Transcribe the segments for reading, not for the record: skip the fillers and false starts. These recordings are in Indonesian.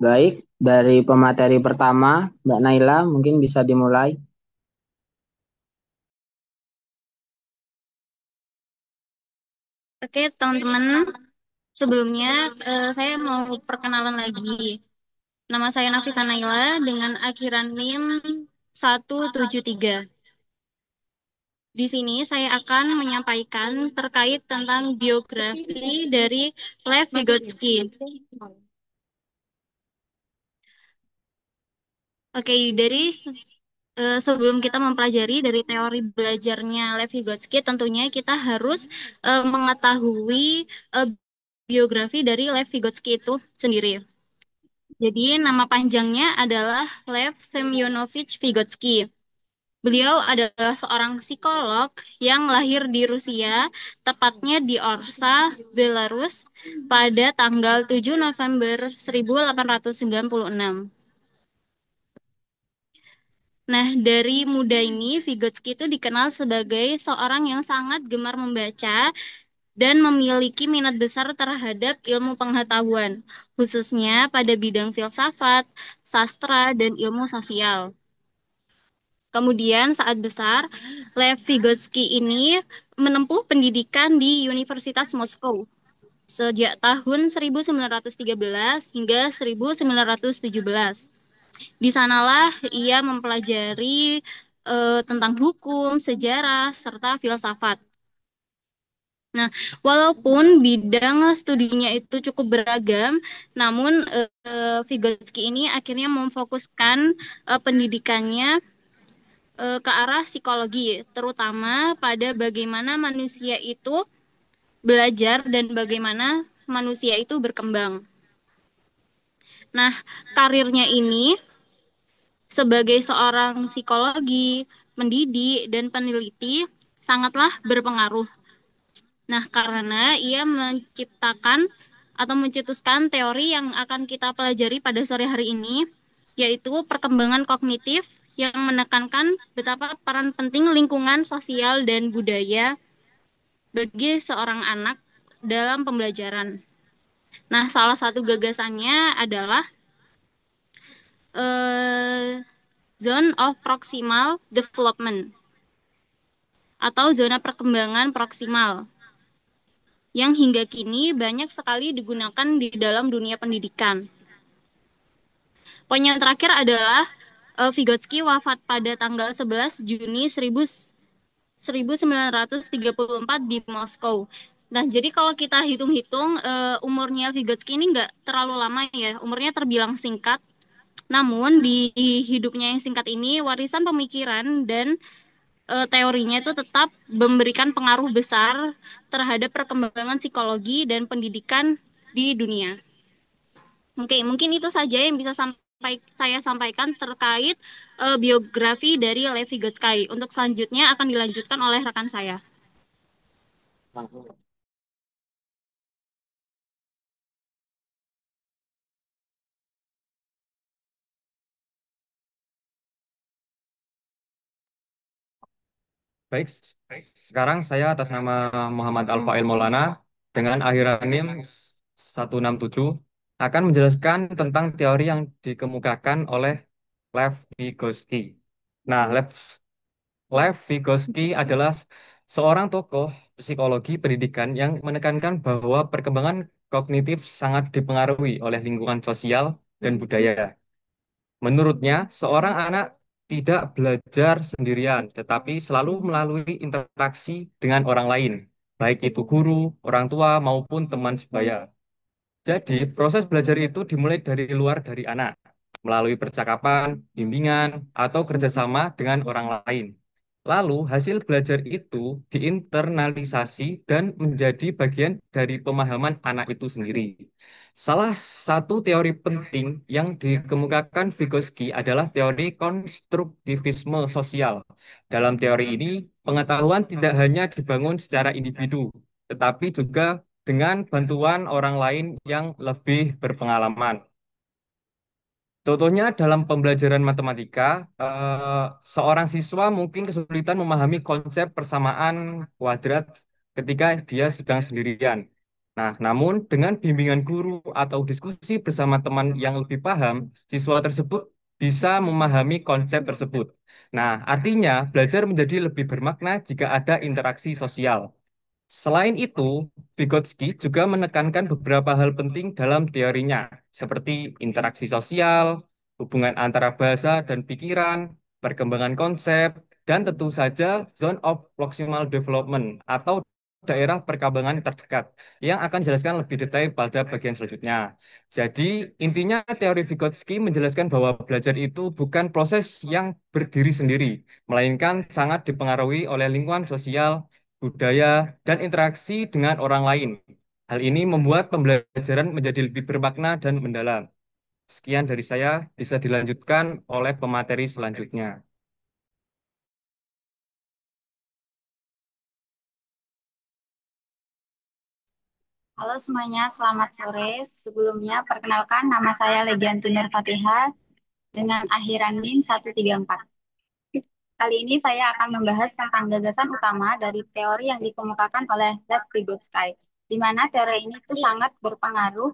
Baik, dari pemateri pertama, Mbak Naila mungkin bisa dimulai. Oke, teman-teman, sebelumnya saya mau perkenalan lagi. Nama saya Nafisa Naila dengan akhiran NIM 173. Di sini saya akan menyampaikan terkait tentang biografi dari Lev Vygotsky. Oke, sebelum kita mempelajari dari teori belajarnya Lev Vygotsky, tentunya kita harus mengetahui eh, biografi dari Lev Vygotsky itu sendiri. Jadi nama panjangnya adalah Lev Semyonovich Vygotsky. Beliau adalah seorang psikolog yang lahir di Rusia, tepatnya di Orsa, Belarus, pada tanggal 7 November 1896. Nah, dari muda ini, Vygotsky itu dikenal sebagai seorang yang sangat gemar membaca dan memiliki minat besar terhadap ilmu pengetahuan, khususnya pada bidang filsafat, sastra, dan ilmu sosial. Kemudian saat besar, Lev Vygotsky ini menempuh pendidikan di Universitas Moskow sejak tahun 1913 hingga 1917. Di sanalah ia mempelajari tentang hukum, sejarah, serta filsafat. Nah, walaupun bidang studinya itu cukup beragam, namun Vygotsky ini akhirnya memfokuskan pendidikannya ke arah psikologi, terutama pada bagaimana manusia itu belajar dan bagaimana manusia itu berkembang. Nah, karirnya ini sebagai seorang psikologi, pendidik, dan peneliti sangatlah berpengaruh. Nah, karena ia menciptakan atau mencetuskan teori yang akan kita pelajari pada sore hari ini, yaitu perkembangan kognitif yang menekankan betapa peran penting lingkungan sosial dan budaya bagi seorang anak dalam pembelajaran. Nah, salah satu gagasannya adalah eh, Zone of Proximal Development atau zona perkembangan proksimal yang hingga kini banyak sekali digunakan di dalam dunia pendidikan. Poin yang terakhir adalah Vygotsky wafat pada tanggal 11 Juni 1934 di Moskow. Nah, jadi kalau kita hitung-hitung umurnya Vygotsky ini nggak terlalu lama ya, umurnya terbilang singkat. Namun di hidupnya yang singkat ini, warisan pemikiran dan teorinya itu tetap memberikan pengaruh besar terhadap perkembangan psikologi dan pendidikan di dunia. Oke, mungkin itu saja yang bisa saya sampaikan terkait biografi dari Levi Vygotsky. Untuk selanjutnya akan dilanjutkan oleh rekan saya. Baik, sekarang saya atas nama Muhammad Alfail Maulana dengan akhiran NIM 167 akan menjelaskan tentang teori yang dikemukakan oleh Lev Vygotsky. Nah, Lev Vygotsky adalah seorang tokoh psikologi pendidikan yang menekankan bahwa perkembangan kognitif sangat dipengaruhi oleh lingkungan sosial dan budaya. Menurutnya, seorang anak tidak belajar sendirian, tetapi selalu melalui interaksi dengan orang lain, baik itu guru, orang tua, maupun teman sebaya. Jadi, proses belajar itu dimulai dari luar dari anak, melalui percakapan, bimbingan, atau kerjasama dengan orang lain. Lalu, hasil belajar itu diinternalisasi dan menjadi bagian dari pemahaman anak itu sendiri. Salah satu teori penting yang dikemukakan Vygotsky adalah teori konstruktivisme sosial. Dalam teori ini, pengetahuan tidak hanya dibangun secara individu, tetapi juga dengan bantuan orang lain yang lebih berpengalaman. Contohnya dalam pembelajaran matematika, seorang siswa mungkin kesulitan memahami konsep persamaan kuadrat ketika dia sedang sendirian. Nah, namun dengan bimbingan guru atau diskusi bersama teman yang lebih paham, siswa tersebut bisa memahami konsep tersebut. Nah, artinya belajar menjadi lebih bermakna jika ada interaksi sosial. Selain itu, Vygotsky juga menekankan beberapa hal penting dalam teorinya, seperti interaksi sosial, hubungan antara bahasa dan pikiran, perkembangan konsep, dan tentu saja zone of proximal development atau daerah perkembangan terdekat yang akan dijelaskan lebih detail pada bagian selanjutnya. Jadi, intinya teori Vygotsky menjelaskan bahwa belajar itu bukan proses yang berdiri sendiri, melainkan sangat dipengaruhi oleh lingkungan sosial, budaya, dan interaksi dengan orang lain. Hal ini membuat pembelajaran menjadi lebih bermakna dan mendalam. Sekian dari saya, bisa dilanjutkan oleh pemateri selanjutnya. Halo semuanya, selamat sore. Sebelumnya, perkenalkan nama saya Legianti Nur Fatihah dengan akhiran NIM 134. Kali ini saya akan membahas tentang gagasan utama dari teori yang dikemukakan oleh Lev Vygotsky, di mana teori ini tuh sangat berpengaruh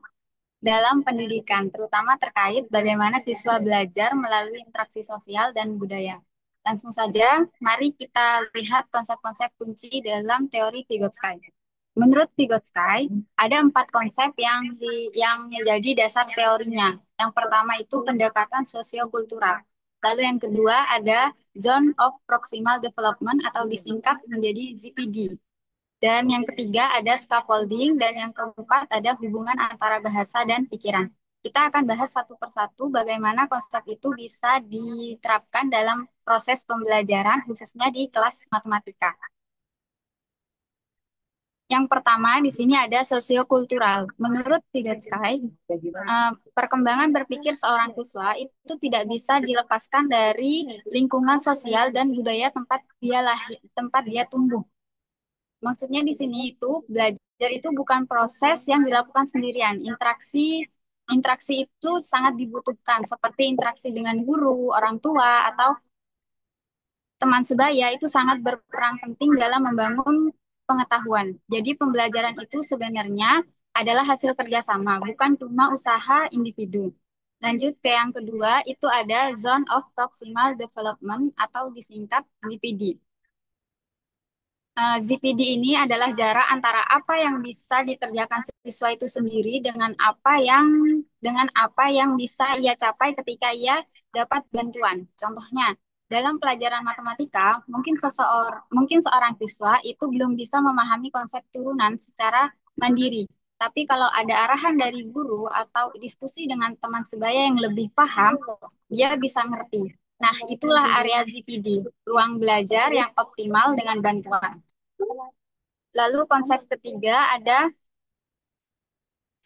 dalam pendidikan, terutama terkait bagaimana siswa belajar melalui interaksi sosial dan budaya. Langsung saja, mari kita lihat konsep-konsep kunci dalam teori Vygotsky. Menurut Vygotsky, ada 4 konsep yang menjadi dasar teorinya. Yang pertama itu pendekatan sosiokultural. Lalu yang kedua ada Zone of Proximal Development atau disingkat menjadi ZPD. Dan yang ketiga ada scaffolding, dan yang keempat ada hubungan antara bahasa dan pikiran. Kita akan bahas satu persatu bagaimana konsep itu bisa diterapkan dalam proses pembelajaran, khususnya di kelas matematika. Yang pertama di sini ada sosiokultural. Menurut Vygotsky, perkembangan berpikir seorang siswa itu tidak bisa dilepaskan dari lingkungan sosial dan budaya tempat dia tumbuh. Maksudnya di sini itu belajar itu bukan proses yang dilakukan sendirian. Interaksi itu sangat dibutuhkan seperti interaksi dengan guru, orang tua, atau teman sebaya itu sangat berperan penting dalam membangun pengetahuan. Jadi pembelajaran itu sebenarnya adalah hasil kerjasama, bukan cuma usaha individu. Lanjut ke yang kedua, itu ada Zone of Proximal Development atau disingkat ZPD. ZPD ini adalah jarak antara apa yang bisa dikerjakan siswa itu sendiri dengan apa yang bisa ia capai ketika ia dapat bantuan. Contohnya, dalam pelajaran matematika, mungkin seorang siswa itu belum bisa memahami konsep turunan secara mandiri. Tapi kalau ada arahan dari guru atau diskusi dengan teman sebaya yang lebih paham, dia bisa ngerti. Nah, itulah area ZPD, ruang belajar yang optimal dengan bantuan. Lalu konsep ketiga ada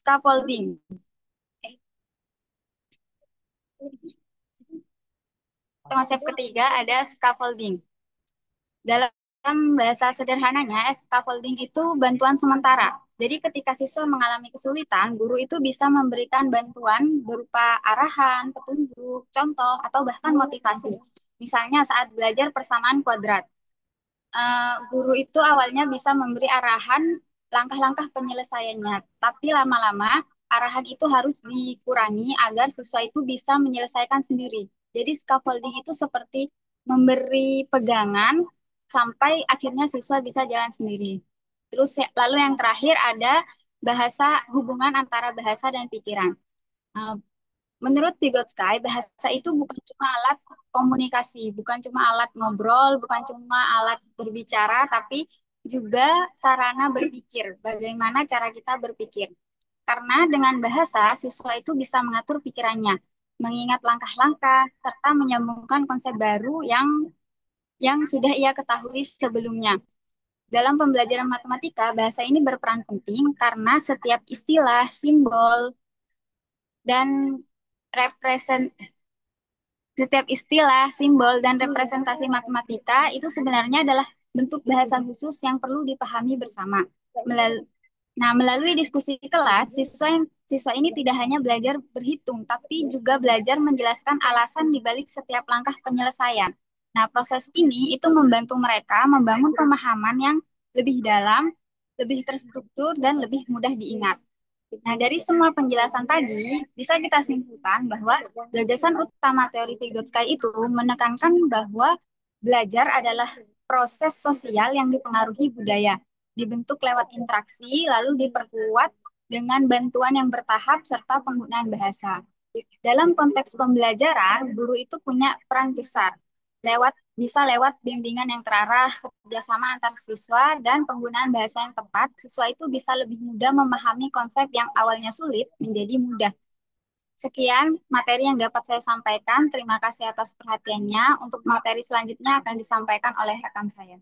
scaffolding. Konsep ketiga ada scaffolding. Dalam bahasa sederhananya, scaffolding itu bantuan sementara. Jadi ketika siswa mengalami kesulitan, guru itu bisa memberikan bantuan berupa arahan, petunjuk, contoh, atau bahkan motivasi. Misalnya saat belajar persamaan kuadrat. Guru itu awalnya bisa memberi arahan langkah-langkah penyelesaiannya, tapi lama-lama arahan itu harus dikurangi agar siswa itu bisa menyelesaikan sendiri. Jadi scaffolding itu seperti memberi pegangan sampai akhirnya siswa bisa jalan sendiri. Terus lalu yang terakhir ada hubungan antara bahasa dan pikiran. Eh, Menurut Vygotsky, bahasa itu bukan cuma alat komunikasi, bukan cuma alat ngobrol, bukan cuma alat berbicara, tapi juga sarana berpikir. Bagaimana cara kita berpikir? Karena dengan bahasa, siswa itu bisa mengatur pikirannya, mengingat langkah-langkah, serta menyambungkan konsep baru yang sudah ia ketahui sebelumnya. Dalam pembelajaran matematika, bahasa ini berperan penting karena setiap istilah, simbol, dan represent setiap istilah, simbol, dan representasi matematika itu sebenarnya adalah bentuk bahasa khusus yang perlu dipahami bersama. Melalui diskusi kelas, siswa ini tidak hanya belajar berhitung, tapi juga belajar menjelaskan alasan di balik setiap langkah penyelesaian. Nah, proses ini itu membantu mereka membangun pemahaman yang lebih dalam lebih terstruktur, dan lebih mudah diingat. Nah, dari semua penjelasan tadi, bisa kita simpulkan bahwa gagasan utama teori Vygotsky itu menekankan bahwa belajar adalah proses sosial yang dipengaruhi budaya, dibentuk lewat interaksi, lalu diperkuat dengan bantuan yang bertahap serta penggunaan bahasa. Dalam konteks pembelajaran, guru itu punya peran besar bisa lewat bimbingan yang terarah, kerjasama antar siswa, dan penggunaan bahasa yang tepat. Siswa itu bisa lebih mudah memahami konsep yang awalnya sulit menjadi mudah. Sekian materi yang dapat saya sampaikan. Terima kasih atas perhatiannya. Untuk materi selanjutnya akan disampaikan oleh rekan saya.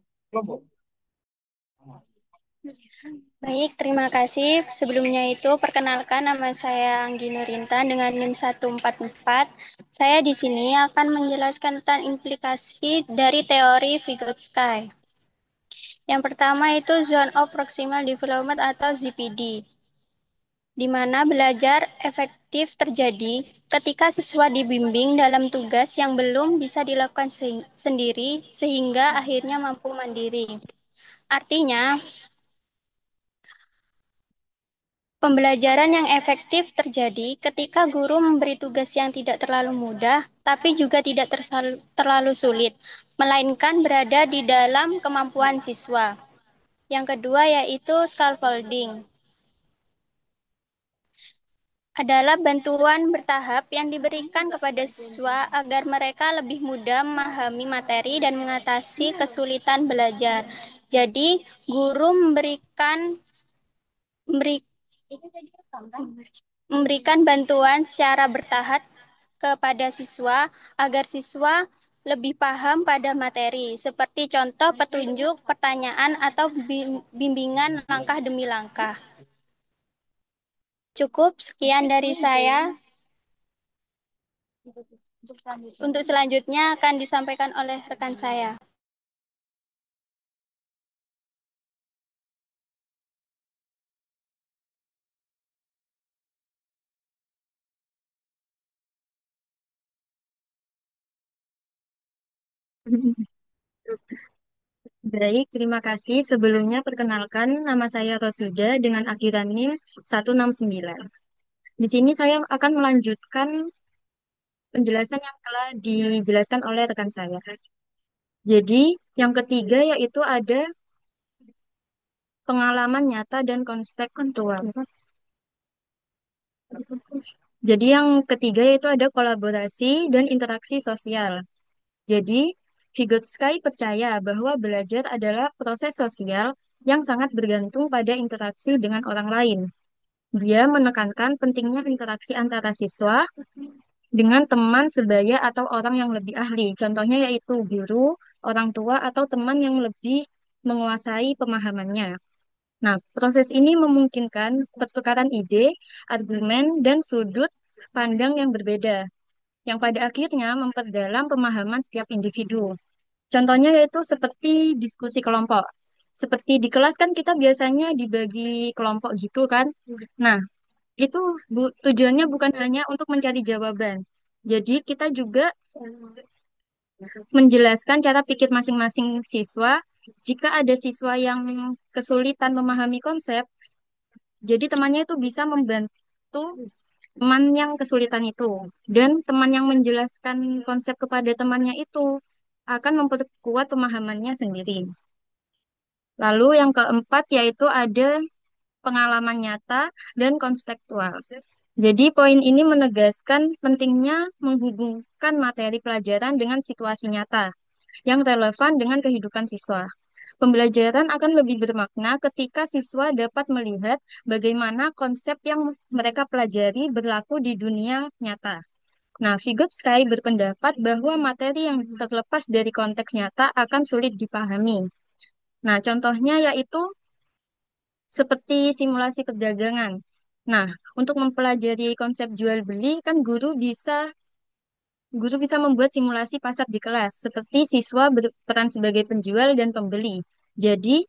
Baik, terima kasih. Sebelumnya itu, perkenalkan nama saya Anggi Nurintan dengan NIM 144. Saya di sini akan menjelaskan tentang implikasi dari teori Vygotsky. Yang pertama itu Zone of Proximal Development atau ZPD, di mana belajar efektif terjadi ketika siswa dibimbing dalam tugas yang belum bisa dilakukan sendiri sehingga akhirnya mampu mandiri. Artinya, pembelajaran yang efektif terjadi ketika guru memberi tugas yang tidak terlalu mudah, tapi juga tidak terlalu sulit, melainkan berada di dalam kemampuan siswa. Yang kedua yaitu scaffolding, adalah bantuan bertahap yang diberikan kepada siswa agar mereka lebih mudah memahami materi dan mengatasi kesulitan belajar. Jadi, guru memberikan bantuan secara bertahap kepada siswa agar siswa lebih paham pada materi, seperti contoh petunjuk, pertanyaan, atau bimbingan langkah demi langkah. Cukup sekian dari saya. Untuk selanjutnya akan disampaikan oleh rekan saya. Baik, terima kasih. Sebelumnya perkenalkan nama saya Rosida dengan akhiran NIM 169. Di sini saya akan melanjutkan penjelasan yang telah dijelaskan oleh rekan saya. Jadi, yang ketiga yaitu ada pengalaman nyata dan kontekstual. Jadi, yang ketiga yaitu ada kolaborasi dan interaksi sosial. Jadi, Vygotsky percaya bahwa belajar adalah proses sosial yang sangat bergantung pada interaksi dengan orang lain. Dia menekankan pentingnya interaksi antara siswa dengan teman sebaya atau orang yang lebih ahli. Contohnya yaitu guru, orang tua, atau teman yang lebih menguasai pemahamannya. Nah, proses ini memungkinkan pertukaran ide, argumen, dan sudut pandang yang berbeda, yang pada akhirnya memperdalam pemahaman setiap individu. Contohnya yaitu seperti diskusi kelompok. Seperti di kelas kan kita biasanya dibagi kelompok gitu kan. Nah, itu tujuannya bukan hanya untuk mencari jawaban. Jadi kita juga menjelaskan cara pikir masing-masing siswa. Jika ada siswa yang kesulitan memahami konsep, jadi temannya itu bisa membantu teman yang kesulitan itu. Dan teman yang menjelaskan konsep kepada temannya itu akan memperkuat pemahamannya sendiri. Lalu yang keempat yaitu ada pengalaman nyata dan konseptual. Jadi poin ini menegaskan pentingnya menghubungkan materi pelajaran dengan situasi nyata yang relevan dengan kehidupan siswa. Pembelajaran akan lebih bermakna ketika siswa dapat melihat bagaimana konsep yang mereka pelajari berlaku di dunia nyata. Nah, Vygotsky berpendapat bahwa materi yang terlepas dari konteks nyata akan sulit dipahami. Nah, contohnya yaitu seperti simulasi perdagangan. Nah, untuk mempelajari konsep jual beli kan guru bisa membuat simulasi pasar di kelas seperti siswa berperan sebagai penjual dan pembeli. Jadi,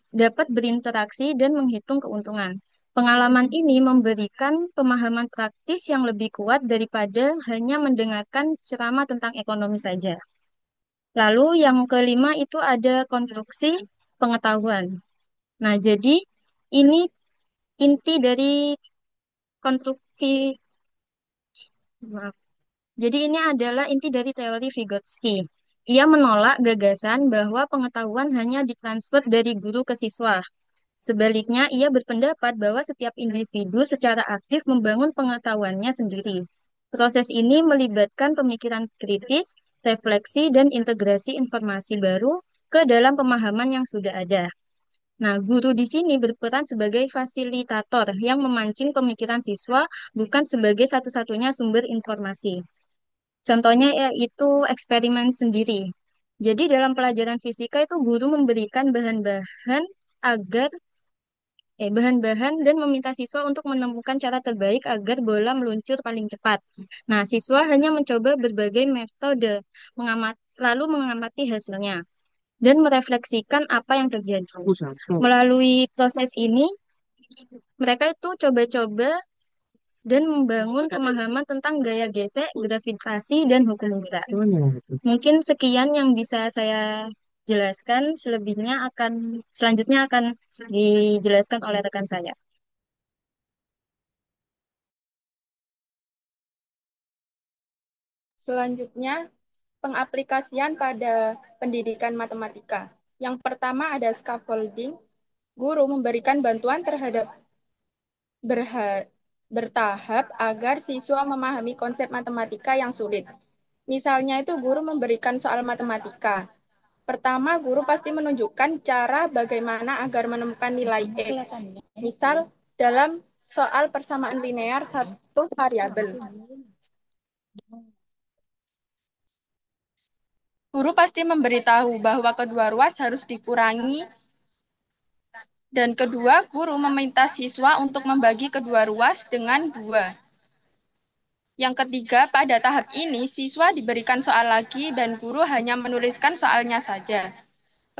dapat berinteraksi dan menghitung keuntungan. Pengalaman ini memberikan pemahaman praktis yang lebih kuat daripada hanya mendengarkan ceramah tentang ekonomi saja. Lalu yang kelima itu ada konstruksi pengetahuan. Nah, jadi ini inti dari konstruksi, maaf. Jadi ini adalah inti dari teori Vygotsky. Ia menolak gagasan bahwa pengetahuan hanya ditransfer dari guru ke siswa. Sebaliknya, ia berpendapat bahwa setiap individu secara aktif membangun pengetahuannya sendiri. Proses ini melibatkan pemikiran kritis, refleksi, dan integrasi informasi baru ke dalam pemahaman yang sudah ada. Nah, guru di sini berperan sebagai fasilitator yang memancing pemikiran siswa, bukan sebagai satu-satunya sumber informasi. Contohnya yaitu eksperimen sendiri. Jadi dalam pelajaran fisika itu guru memberikan bahan-bahan agar bahan-bahan dan meminta siswa untuk menemukan cara terbaik agar bola meluncur paling cepat. Nah, siswa hanya mencoba berbagai metode, lalu mengamati hasilnya dan merefleksikan apa yang terjadi. Melalui proses ini, mereka itu coba-coba dan membangun pemahaman tentang gaya gesek, gravitasi, dan hukum gerak. Mungkin sekian yang bisa saya jelaskan, selanjutnya akan dijelaskan oleh rekan saya. Selanjutnya, pengaplikasian pada pendidikan matematika. Yang pertama ada scaffolding. Guru memberikan bantuan bertahap agar siswa memahami konsep matematika yang sulit. Misalnya itu guru memberikan soal matematika. Pertama, guru pasti menunjukkan cara bagaimana agar menemukan nilai X. Misal, dalam soal persamaan linear satu variabel. Guru pasti memberitahu bahwa kedua ruas harus dikurangi dan kedua, guru meminta siswa untuk membagi kedua ruas dengan 2. Yang ketiga, pada tahap ini siswa diberikan soal lagi dan guru hanya menuliskan soalnya saja.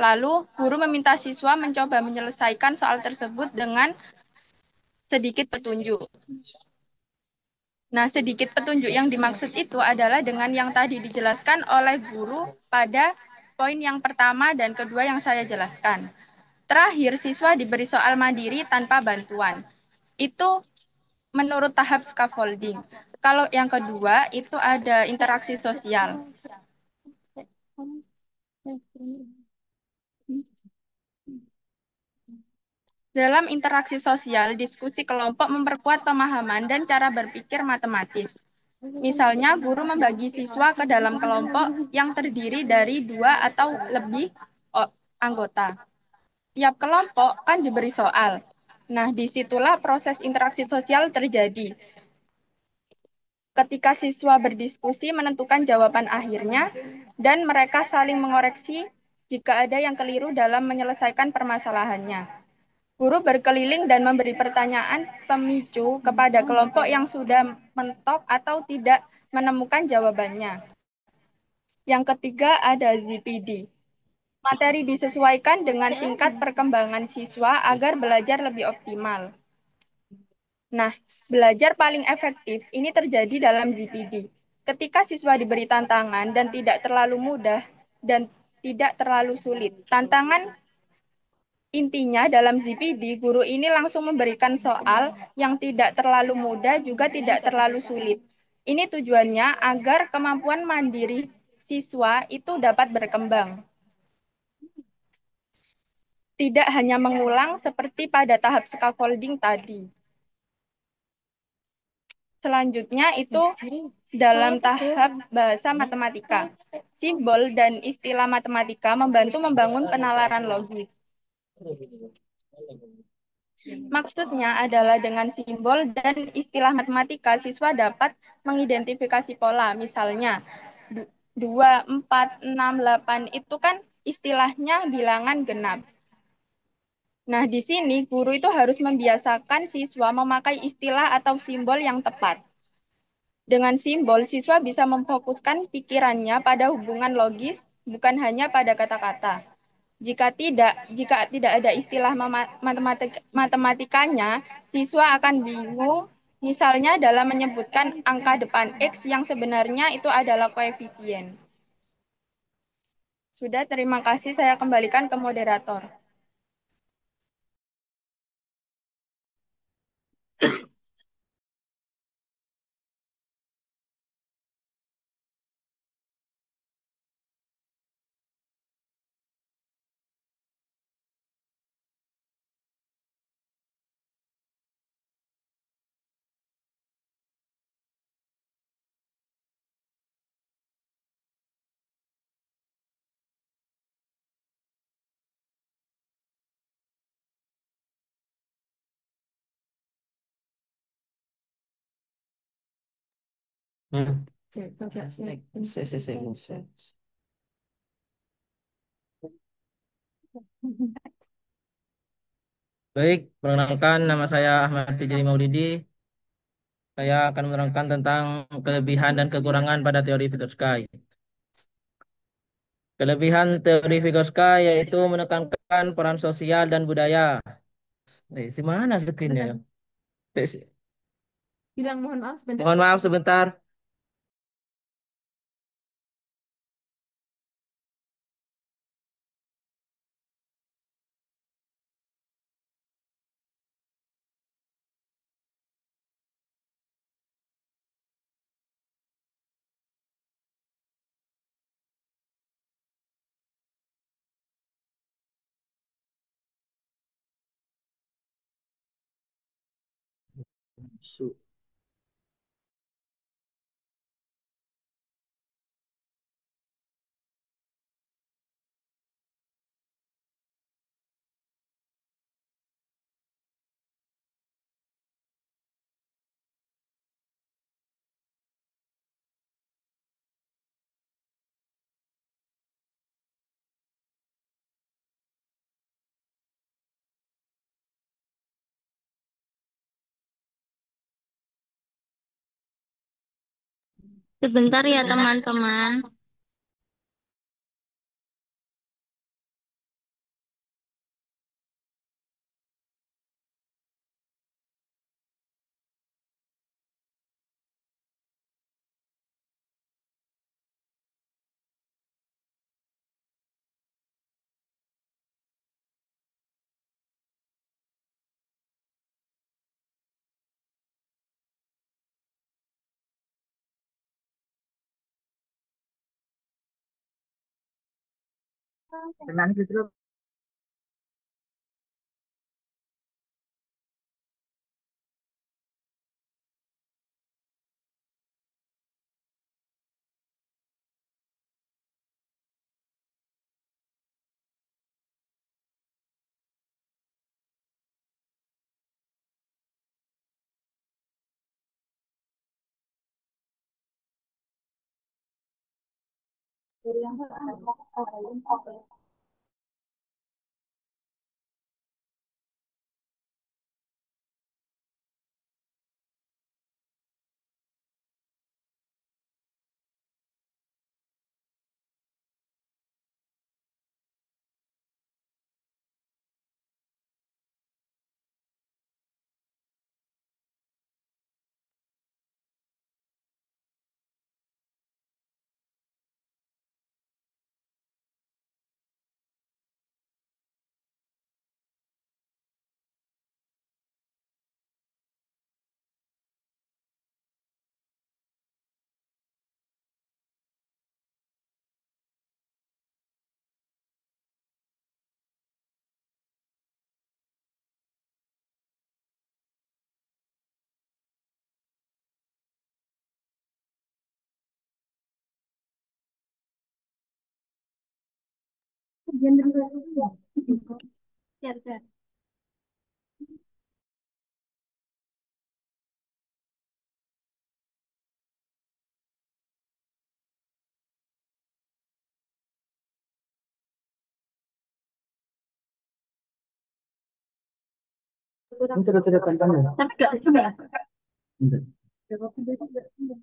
Lalu, guru meminta siswa mencoba menyelesaikan soal tersebut dengan sedikit petunjuk. Nah, sedikit petunjuk yang dimaksud itu adalah dengan yang tadi dijelaskan oleh guru pada poin yang pertama dan kedua yang saya jelaskan. Terakhir, siswa diberi soal mandiri tanpa bantuan. Itu menurut tahap scaffolding. Kalau yang kedua, itu ada interaksi sosial. Dalam interaksi sosial, diskusi kelompok memperkuat pemahaman dan cara berpikir matematis. Misalnya, guru membagi siswa ke dalam kelompok yang terdiri dari 2 atau lebih anggota. Tiap kelompok kan diberi soal. Nah, disitulah proses interaksi sosial terjadi. Ketika siswa berdiskusi menentukan jawaban akhirnya, dan mereka saling mengoreksi jika ada yang keliru dalam menyelesaikan permasalahannya. Guru berkeliling dan memberi pertanyaan pemicu kepada kelompok yang sudah mentok atau tidak menemukan jawabannya. Yang ketiga ada ZPD. Materi disesuaikan dengan tingkat perkembangan siswa agar belajar lebih optimal. Nah, belajar paling efektif ini terjadi dalam ZPD. Ketika siswa diberi tantangan dan tidak terlalu mudah dan tidak terlalu sulit. Tantangan intinya dalam ZPD, guru ini langsung memberikan soal yang tidak terlalu mudah juga tidak terlalu sulit. Ini tujuannya agar kemampuan mandiri siswa itu dapat berkembang. Tidak hanya mengulang seperti pada tahap scaffolding tadi. Selanjutnya itu dalam tahap bahasa matematika. Simbol dan istilah matematika membantu membangun penalaran logis. Maksudnya adalah dengan simbol dan istilah matematika, siswa dapat mengidentifikasi pola. Misalnya, 2, 4, 6, 8 itu kan istilahnya bilangan genap. Nah, di sini guru itu harus membiasakan siswa memakai istilah atau simbol yang tepat. Dengan simbol, siswa bisa memfokuskan pikirannya pada hubungan logis, bukan hanya pada kata-kata. Jika tidak ada istilah matematikanya, siswa akan bingung, misalnya dalam menyebutkan angka depan X yang sebenarnya itu adalah koefisien. Sudah, terima kasih. Saya kembalikan ke moderator. Hmm. Se- Baik, perkenalkan nama saya Ahmad Fijri Maudidi. Saya akan menerangkan tentang kelebihan dan kekurangan pada teori Vygotsky. Kelebihan teori Vygotsky yaitu menekankan peran sosial dan budaya. Di mana screen-nya? Bilang mohon maaf sebentar. Mohon maaf sebentar. Sebentar ya teman-teman.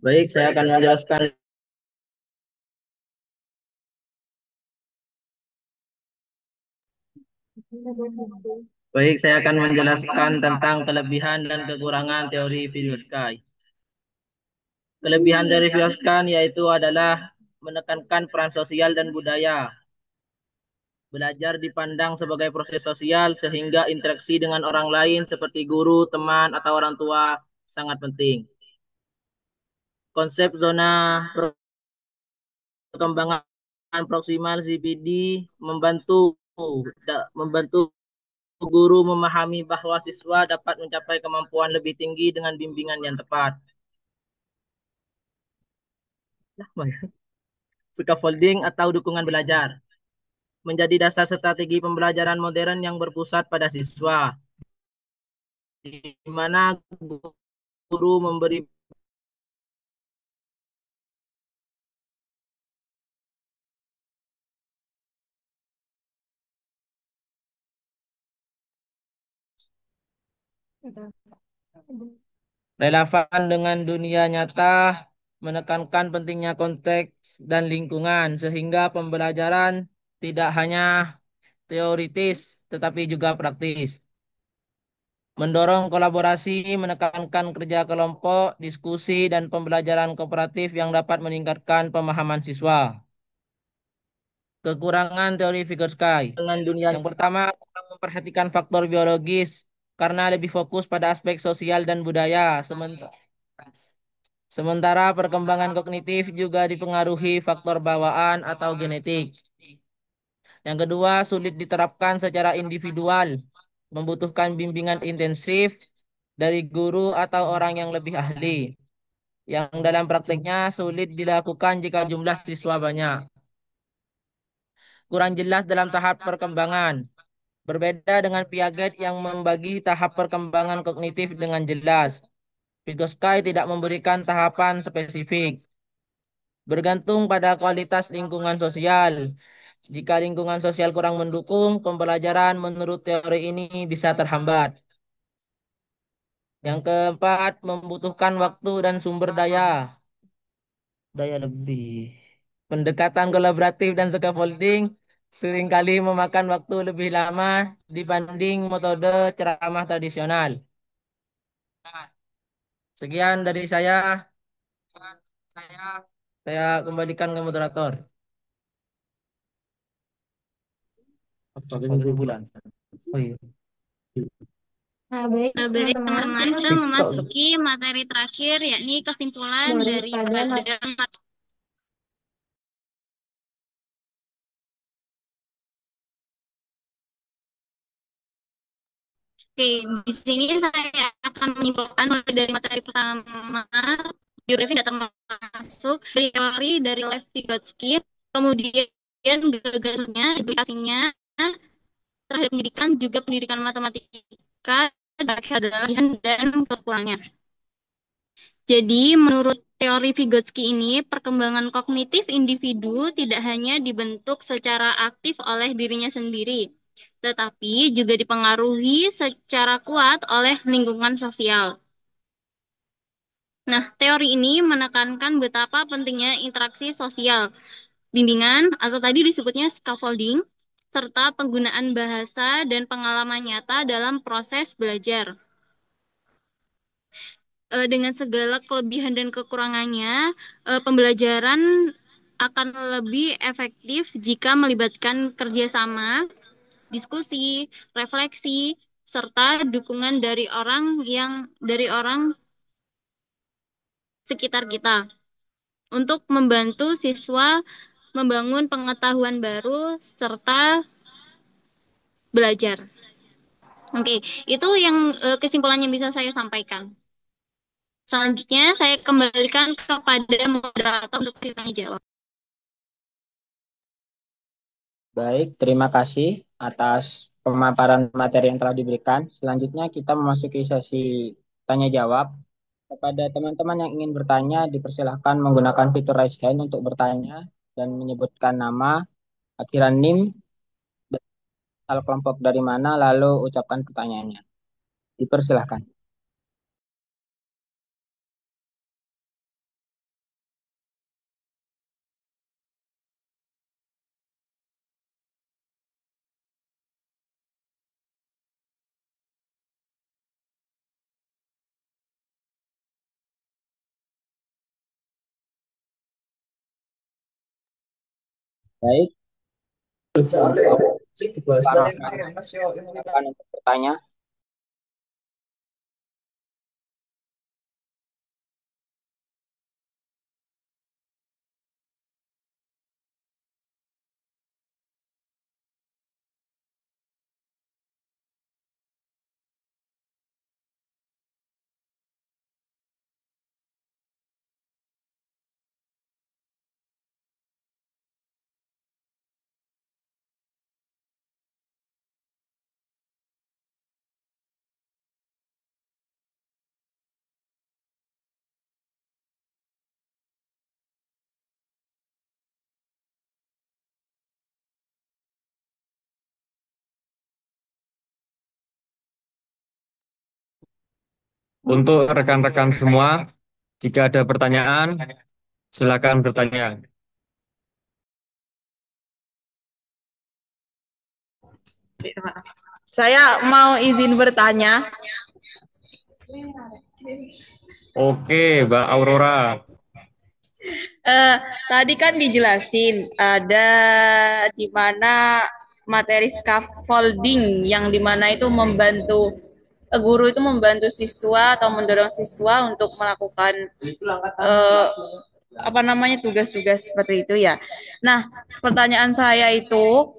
Baik, saya akan menjelaskan. Baik, saya akan menjelaskan tentang kelebihan dan kekurangan teori Vygotsky. Kelebihan dari Vygotsky yaitu adalah menekankan peran sosial dan budaya. Belajar dipandang sebagai proses sosial sehingga interaksi dengan orang lain seperti guru, teman, atau orang tua sangat penting. Konsep zona perkembangan proksimal ZPD membantu guru memahami bahwa siswa dapat mencapai kemampuan lebih tinggi dengan bimbingan yang tepat. Scaffolding atau dukungan belajar menjadi dasar strategi pembelajaran modern yang berpusat pada siswa, di mana guru memberi Relevan dengan dunia nyata, menekankan pentingnya konteks dan lingkungan, sehingga pembelajaran tidak hanya teoritis, tetapi juga praktis. Mendorong kolaborasi, menekankan kerja kelompok, diskusi, dan pembelajaran kooperatif yang dapat meningkatkan pemahaman siswa. Kekurangan teori Vygotsky. Dengan dunia yang pertama, kurang memperhatikan faktor biologis karena lebih fokus pada aspek sosial dan budaya. Sementara perkembangan kognitif juga dipengaruhi faktor bawaan atau genetik. Yang kedua, sulit diterapkan secara individual, membutuhkan bimbingan intensif dari guru atau orang yang lebih ahli, yang dalam prakteknya sulit dilakukan jika jumlah siswa banyak. Kurang jelas dalam tahap perkembangan. Berbeda dengan Piaget yang membagi tahap perkembangan kognitif dengan jelas. Vygotsky tidak memberikan tahapan spesifik. Bergantung pada kualitas lingkungan sosial. Jika lingkungan sosial kurang mendukung, pembelajaran menurut teori ini bisa terhambat. Yang keempat, membutuhkan waktu dan sumber daya. Daya lebih. Pendekatan kolaboratif dan scaffolding seringkali memakan waktu lebih lama dibanding metode ceramah tradisional. Sekian dari saya. Saya kembalikan ke moderator. Apa bulan? Oh iya. Nah, baik Nah, baik teman-teman, teman-teman, kita memasuki materi terakhir yakni kesimpulan daripada daripada Oke, di sini saya akan menyimpulkan mulai dari materi pertama, geografi tidak termasuk teori dari Lev Vygotsky, kemudian gagasannya, aplikasinya terhadap pendidikan, juga pendidikan matematika, terakhir adalah pilihan dan kekurangannya. Jadi, menurut teori Vygotsky ini, perkembangan kognitif individu tidak hanya dibentuk secara aktif oleh dirinya sendiri, tetapi juga dipengaruhi secara kuat oleh lingkungan sosial. Nah, teori ini menekankan betapa pentingnya interaksi sosial, bimbingan atau tadi disebutnya scaffolding, serta penggunaan bahasa dan pengalaman nyata dalam proses belajar. Dengan segala kelebihan dan kekurangannya, pembelajaran akan lebih efektif jika melibatkan kerjasama, diskusi, refleksi, serta dukungan dari orang sekitar kita untuk membantu siswa membangun pengetahuan baru serta belajar. Oke, itu yang kesimpulannya bisa saya sampaikan. Selanjutnya saya kembalikan kepada moderator untuk ditanya jawab. Baik, terima kasih atas pemaparan materi yang telah diberikan. Selanjutnya kita memasuki sesi tanya jawab. Kepada teman-teman yang ingin bertanya, dipersilahkan menggunakan fitur raise hand untuk bertanya dan menyebutkan nama, akhiran NIM, dan asal kelompok dari mana, lalu ucapkan pertanyaannya. Dipersilahkan. Baik, silakan untuk bertanya. Untuk rekan-rekan semua, jika ada pertanyaan, silakan bertanya. Saya mau izin bertanya. Oke, Mbak Aurora. Eh, Tadi kan dijelasin ada di mana materi scaffolding yang di mana itu membantu guru itu membantu siswa atau mendorong siswa untuk melakukan eh, apa namanya tugas-tugas seperti itu ya. Nah, pertanyaan saya itu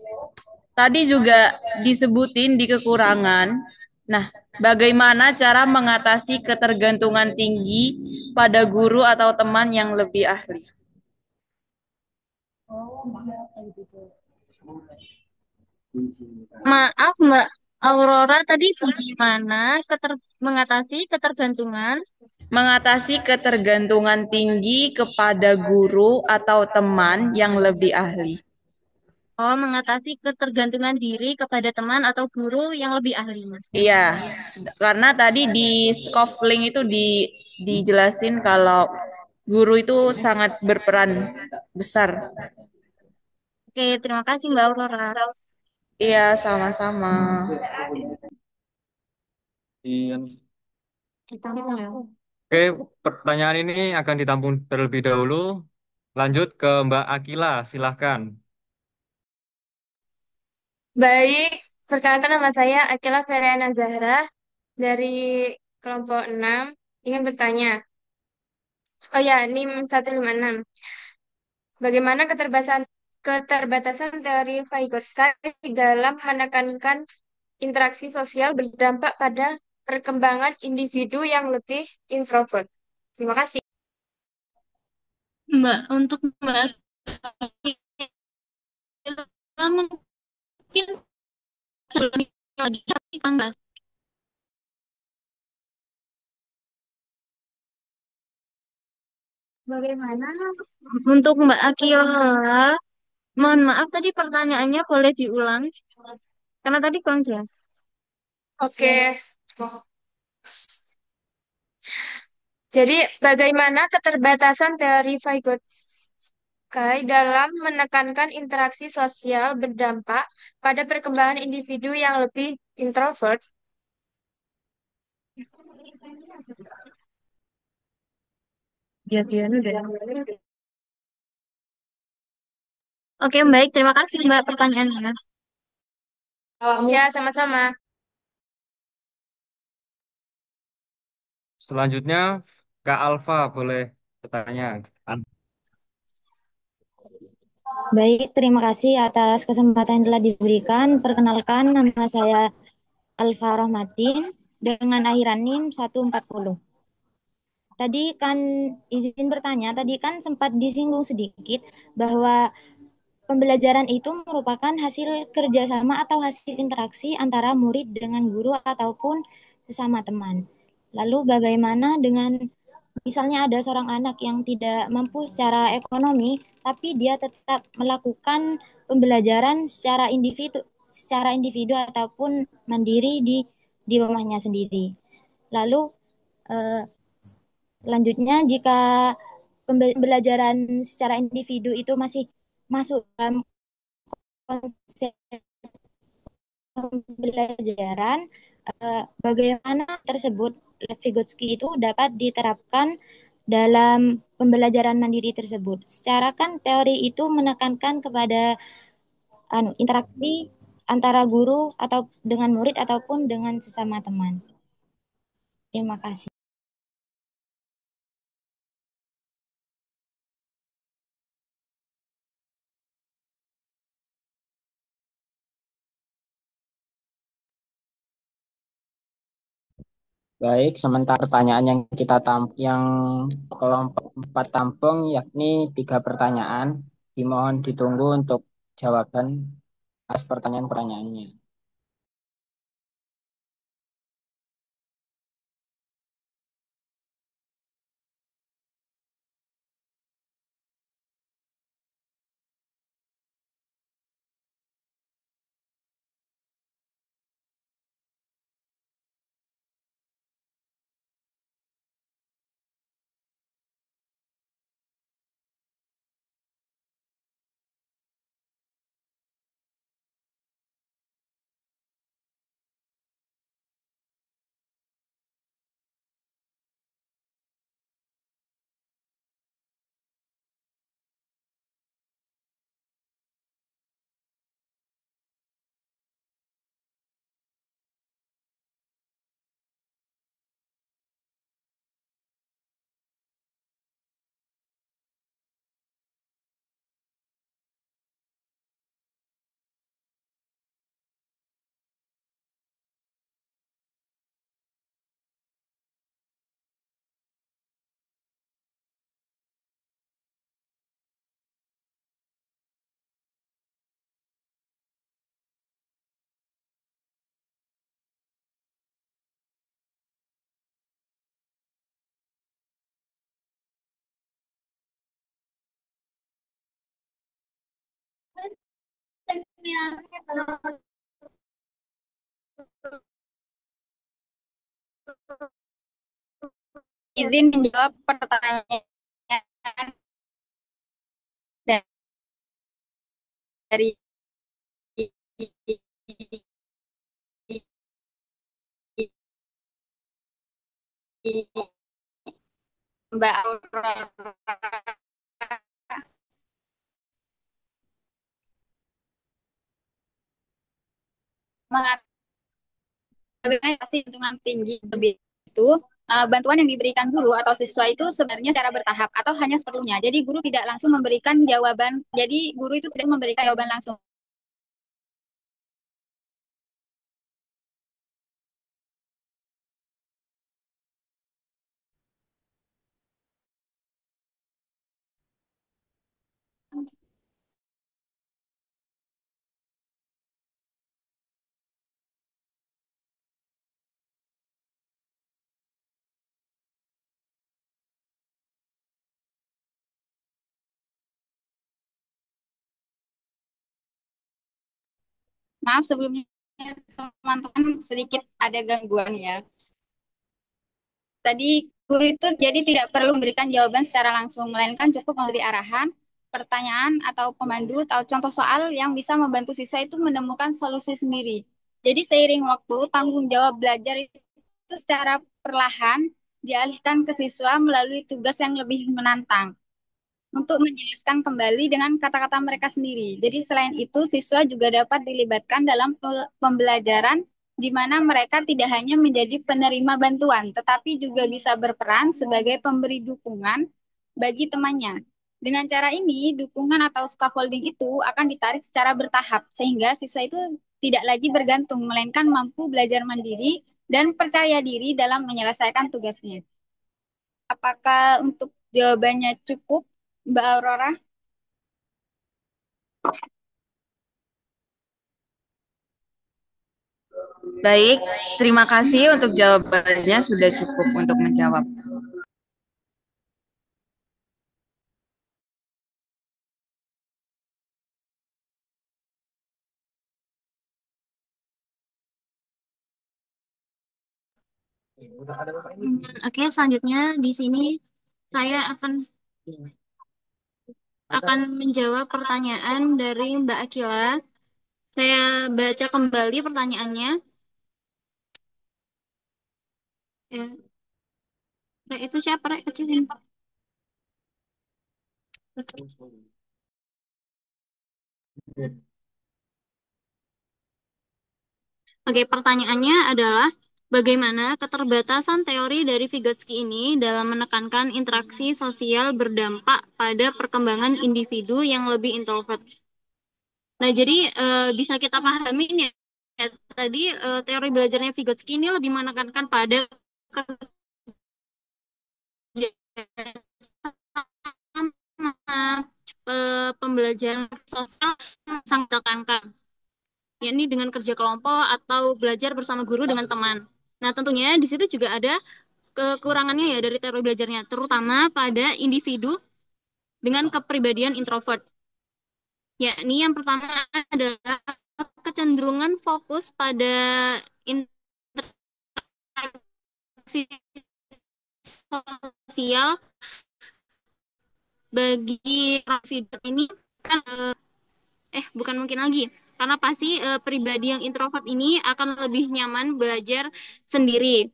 tadi juga disebutin di kekurangan. Nah, bagaimana cara mengatasi ketergantungan tinggi pada guru atau teman yang lebih ahli? Maaf Mbak Aurora, tadi bagaimana mengatasi ketergantungan? Mengatasi ketergantungan tinggi kepada guru atau teman yang lebih ahli. Oh, mengatasi ketergantungan diri kepada teman atau guru yang lebih ahli. Iya, karena tadi di Scoffling itu dijelasin kalau guru itu sangat berperan besar. Oke, terima kasih Mbak Aurora. Iya, sama-sama. Iya. Ditampung ya. Oke, pertanyaan ini akan ditampung terlebih dahulu. Lanjut ke Mbak Akila, silahkan. Baik, perkenalkan nama saya Akila Feryana Zahra dari kelompok 6. Ingin bertanya, oh ya, NIM 156. Bagaimana keterbatasan teori Vygotsky dalam menekankan interaksi sosial berdampak pada perkembangan individu yang lebih introvert? Terima kasih. Mbak, untuk Mbak Akila mungkin lagi tanggal. Bagaimana? Untuk Mbak Akila, mohon maaf tadi pertanyaannya boleh diulang karena tadi kurang jelas. Oke. Jadi, bagaimana keterbatasan teori Vygotsky dalam menekankan interaksi sosial berdampak pada perkembangan individu yang lebih introvert? Ya, udah. Oke, baik. Terima kasih Mbak pertanyaannya. Ya, sama-sama. Selanjutnya, Kak Alfa boleh bertanya. Baik, terima kasih atas kesempatan yang telah diberikan. Perkenalkan, nama saya Alfa Rahmatin dengan akhiran NIM 140. Tadi kan izin bertanya, tadi kan sempat disinggung sedikit bahwa pembelajaran itu merupakan hasil kerjasama atau hasil interaksi antara murid dengan guru ataupun sesama teman. Lalu bagaimana dengan misalnya ada seorang anak yang tidak mampu secara ekonomi, tapi dia tetap melakukan pembelajaran secara individu ataupun mandiri di rumahnya sendiri. Lalu eh, selanjutnya jika pembelajaran secara individu itu masih masuk dalam konsep pembelajaran, bagaimana tersebut Vygotsky itu dapat diterapkan dalam pembelajaran mandiri tersebut. Secara kan teori itu menekankan kepada interaksi antara guru atau dengan murid ataupun dengan sesama teman. Terima kasih. Baik, sementara pertanyaan yang yang kelompok 4 tampung yakni 3 pertanyaan. Dimohon ditunggu untuk jawaban atas pertanyaan-pertanyaannya. Izin menjawab pertanyaan dari Mbak Aurora mengatakan hitungan tinggi lebih itu bantuan yang diberikan guru atau siswa itu sebenarnya secara bertahap atau hanya seperlunya. Jadi guru tidak langsung memberikan jawaban. Jadi guru itu tidak memberikan jawaban langsung. Maaf sebelumnya teman-teman sedikit ada gangguan ya. Tadi guru itu jadi tidak perlu memberikan jawaban secara langsung, melainkan cukup memberi arahan, pertanyaan atau pemandu atau contoh soal yang bisa membantu siswa itu menemukan solusi sendiri. Jadi seiring waktu, tanggung jawab belajar itu secara perlahan dialihkan ke siswa melalui tugas yang lebih menantang untuk menjelaskan kembali dengan kata-kata mereka sendiri. Jadi selain itu, siswa juga dapat dilibatkan dalam pembelajaran di mana mereka tidak hanya menjadi penerima bantuan, tetapi juga bisa berperan sebagai pemberi dukungan bagi temannya. Dengan cara ini, dukungan atau scaffolding itu akan ditarik secara bertahap, sehingga siswa itu tidak lagi bergantung, melainkan mampu belajar mandiri dan percaya diri dalam menyelesaikan tugasnya. Apakah untuk jawabannya cukup, Mbak Aurora? Baik, terima kasih untuk jawabannya sudah cukup untuk menjawab. Oke, selanjutnya di sini saya akan menjawab pertanyaan dari Mbak Akila. Saya baca kembali pertanyaannya. Ya, itu siapa? Kecilin. Oke, pertanyaannya adalah bagaimana keterbatasan teori dari Vygotsky ini dalam menekankan interaksi sosial berdampak pada perkembangan individu yang lebih introvert. Nah, jadi bisa kita pahami ya, tadi teori belajarnya Vygotsky ini lebih menekankan pada pembelajaran sosial yang sangat ditekankan, yakni dengan kerja kelompok atau belajar bersama guru dengan teman. Nah, tentunya di situ juga ada kekurangannya ya dari teori belajarnya, terutama pada individu dengan kepribadian introvert. Yakni yang pertama adalah kecenderungan fokus pada interaksi sosial bagi individu ini kan bukan mungkin lagi karena pasti pribadi yang introvert ini akan lebih nyaman belajar sendiri.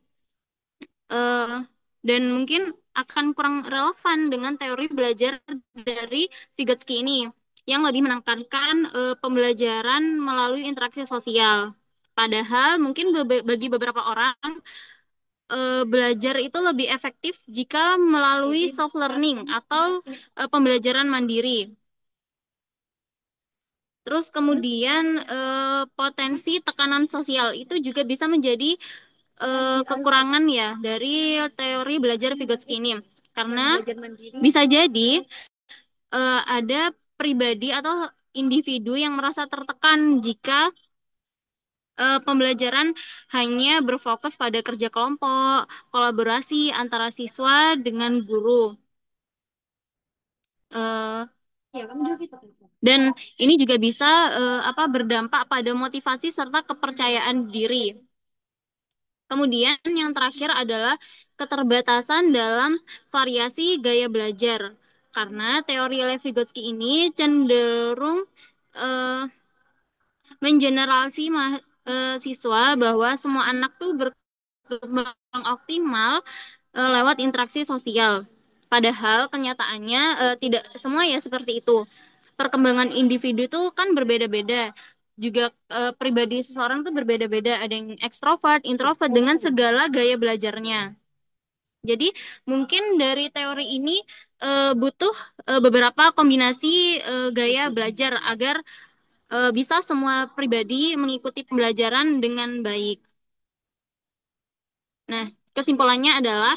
Dan mungkin akan kurang relevan dengan teori belajar dari Vygotsky ini yang lebih menekankan pembelajaran melalui interaksi sosial. Padahal mungkin bagi beberapa orang belajar itu lebih efektif jika melalui self learning atau pembelajaran mandiri. Terus kemudian potensi tekanan sosial itu juga bisa menjadi kekurangan ya dari teori belajar Vygotsky ini. Karena bisa jadi ada pribadi atau individu yang merasa tertekan jika pembelajaran hanya berfokus pada kerja kelompok, kolaborasi antara siswa dengan guru. Dan ini juga bisa berdampak pada motivasi serta kepercayaan diri. Kemudian yang terakhir adalah keterbatasan dalam variasi gaya belajar. Karena teori Levi-Vygotsky ini cenderung eh, siswa bahwa semua anak tuh berkembang optimal lewat interaksi sosial. Padahal kenyataannya tidak semua ya seperti itu. Perkembangan individu itu kan berbeda-beda. Juga pribadi seseorang tuh berbeda-beda. Ada yang ekstrovert, introvert dengan segala gaya belajarnya. Jadi mungkin dari teori ini butuh beberapa kombinasi gaya belajar agar bisa semua pribadi mengikuti pembelajaran dengan baik. Nah, kesimpulannya adalah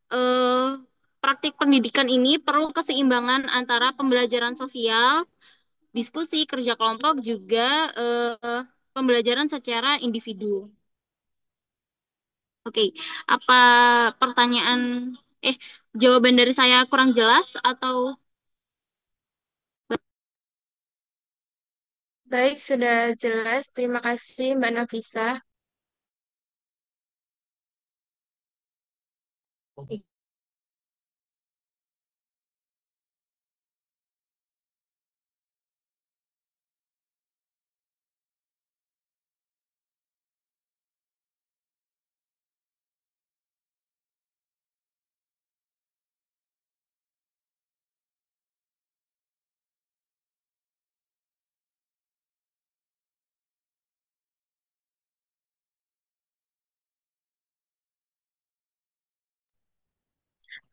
eh, praktik pendidikan ini perlu keseimbangan antara pembelajaran sosial, diskusi, kerja kelompok, juga pembelajaran secara individu. Oke, apa pertanyaan, eh, jawaban dari saya kurang jelas atau Baik, sudah jelas. Terima kasih, Mbak Nafisa.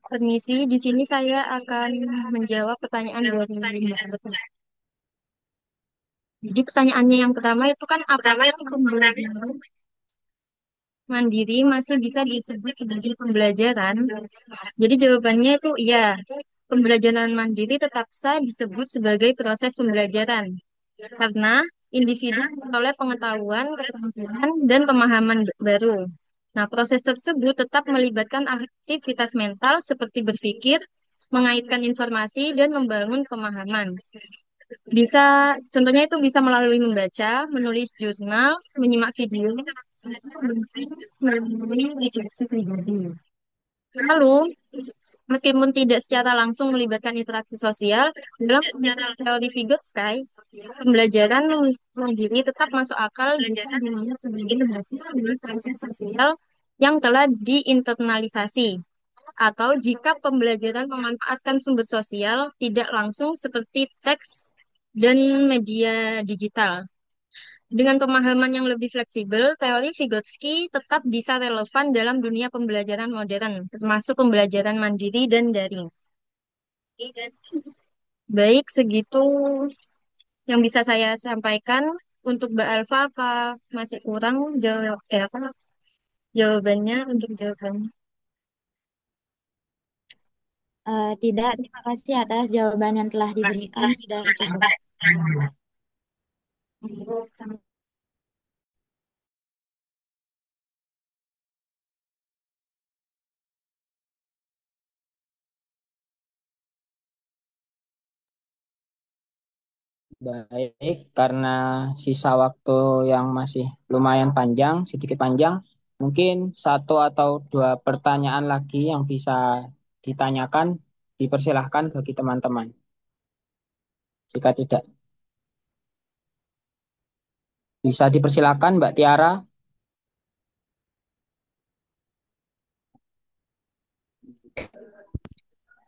Permisi, di sini saya akan menjawab pertanyaan dari Mbak. Jadi pertanyaannya yang pertama itu kan apakah itu pembelajaran mandiri masih bisa disebut sebagai pembelajaran? Jadi jawabannya itu iya. Pembelajaran mandiri tetap sah disebut sebagai proses pembelajaran karena individu memperoleh pengetahuan, keterampilan, dan pemahaman baru. Nah, proses tersebut tetap melibatkan aktivitas mental seperti berpikir, mengaitkan informasi, dan membangun pemahaman. Bisa, contohnya itu bisa melalui membaca, menulis jurnal, menyimak video, melalui refleksi pribadi. Lalu, meskipun tidak secara langsung melibatkan interaksi sosial, dalam teori Vygotsky, pembelajaran mandiri tetap masuk akal jika dilihat sebagai hasil dari proses sosial yang telah diinternalisasi, atau jika pembelajaran memanfaatkan sumber sosial tidak langsung seperti teks dan media digital. Dengan pemahaman yang lebih fleksibel, teori Vygotsky tetap bisa relevan dalam dunia pembelajaran modern, termasuk pembelajaran mandiri dan daring. Baik, segitu yang bisa saya sampaikan. Untuk Mbak Alfa, apa masih kurang jawabannya untuk jawabannya? Tidak, terima kasih atas jawaban yang telah diberikan. Sudah cukup. Baik, karena sisa waktu yang masih lumayan panjang, sedikit panjang, mungkin satu atau dua pertanyaan lagi yang bisa ditanyakan, dipersilahkan bagi teman-teman. Jika tidak, bisa dipersilahkan Mbak Tiara.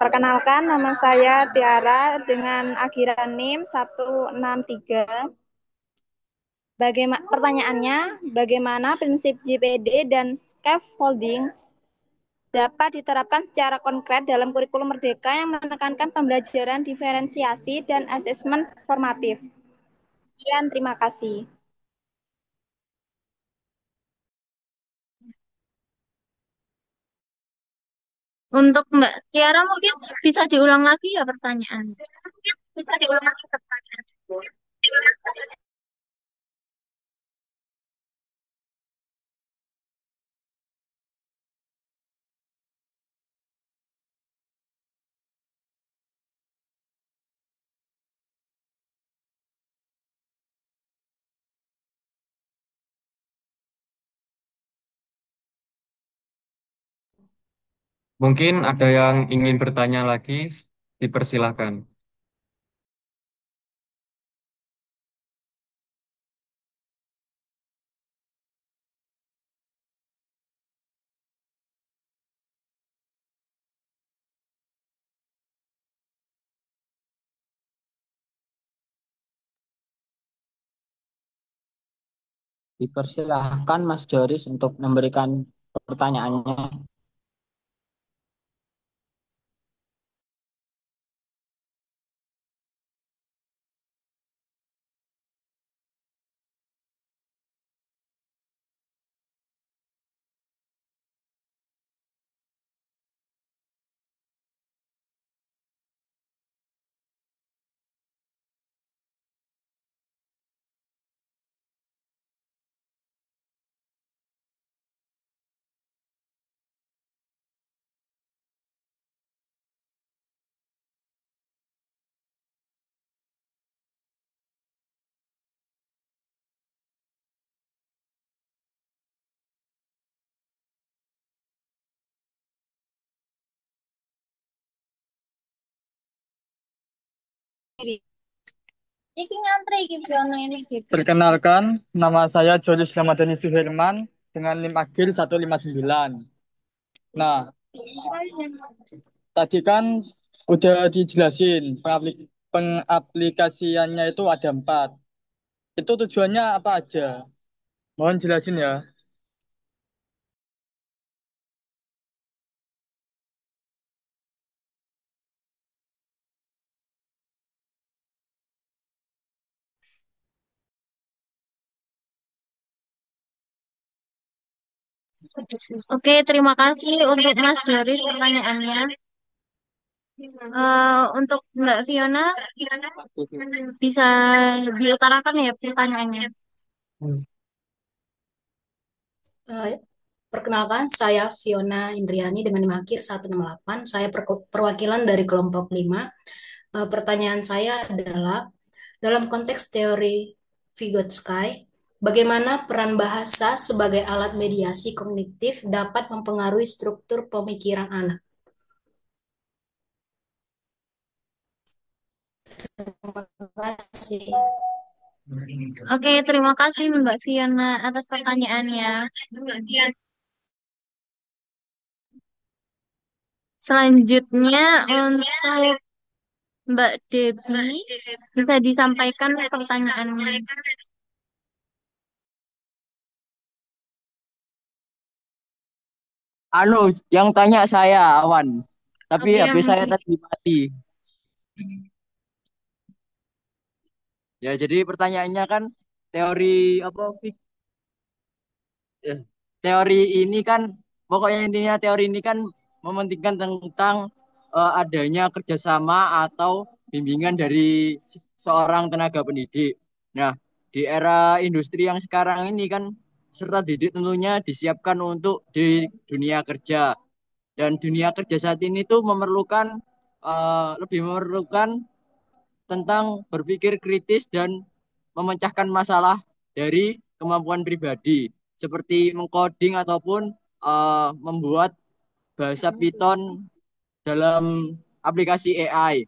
Perkenalkan, nama saya Tiara dengan akhiran NIM 163. Pertanyaannya, bagaimana prinsip JPD dan scaffolding dapat diterapkan secara konkret dalam kurikulum Merdeka yang menekankan pembelajaran diferensiasi dan asesmen formatif? Sekian, terima kasih. Untuk Mbak Tiara mungkin bisa diulang lagi ya pertanyaan. Bisa diulang lagi pertanyaan. Mungkin ada yang ingin bertanya lagi, dipersilahkan. Dipersilahkan Mas Joris untuk memberikan pertanyaannya. Iki ngantri iki Fiona ini gitu. Perkenalkan, nama saya Jolis Ramadhani Suherman dengan NIM Agil 159. Nah, tadi kan udah dijelasin pengaplikasiannya itu ada 4. Itu tujuannya apa aja? Mohon jelasin ya. Oke, terima kasih untuk Mas Joris pertanyaannya. Untuk Mbak Fiona, bisa diutarakan ya pertanyaannya. Eh, Perkenalkan, saya Fiona Indriani dengan NIM akhir 168. Saya perwakilan dari kelompok 5. Pertanyaan saya adalah, dalam konteks teori Vygotsky, bagaimana peran bahasa sebagai alat mediasi kognitif dapat mempengaruhi struktur pemikiran anak? Terima kasih. Oke, terima kasih Mbak Fiona atas pertanyaannya. Selanjutnya untuk Mbak Debbie, bisa disampaikan pertanyaannya. Yang tanya saya Awan, tapi Oke, HP saya tadi mati. Ya, jadi pertanyaannya kan teori apa? Eh, Teori ini kan pokoknya intinya teori ini kan mementingkan tentang adanya kerjasama atau bimbingan dari seorang tenaga pendidik. Nah, di era industri yang sekarang ini kan serta didik tentunya disiapkan untuk di dunia kerja. Dan dunia kerja saat ini tuh lebih memerlukan tentang berpikir kritis dan memecahkan masalah dari kemampuan pribadi, seperti mengcoding ataupun membuat bahasa Python dalam aplikasi AI.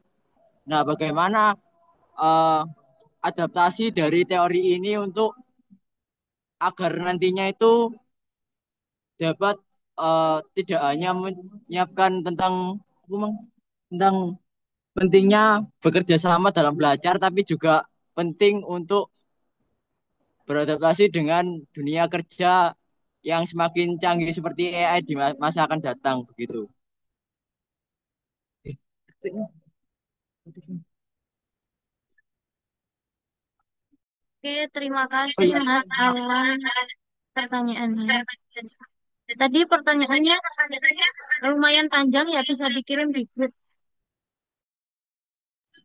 Nah, bagaimana eh, adaptasi dari teori ini untuk agar nantinya itu dapat tidak hanya menyiapkan tentang pentingnya bekerja sama dalam belajar, tapi juga penting untuk beradaptasi dengan dunia kerja yang semakin canggih seperti AI di masa akan datang begitu. Oke, terima kasih Mas Awan pertanyaannya. Tadi pertanyaannya lumayan panjang ya, bisa dikirim di grup.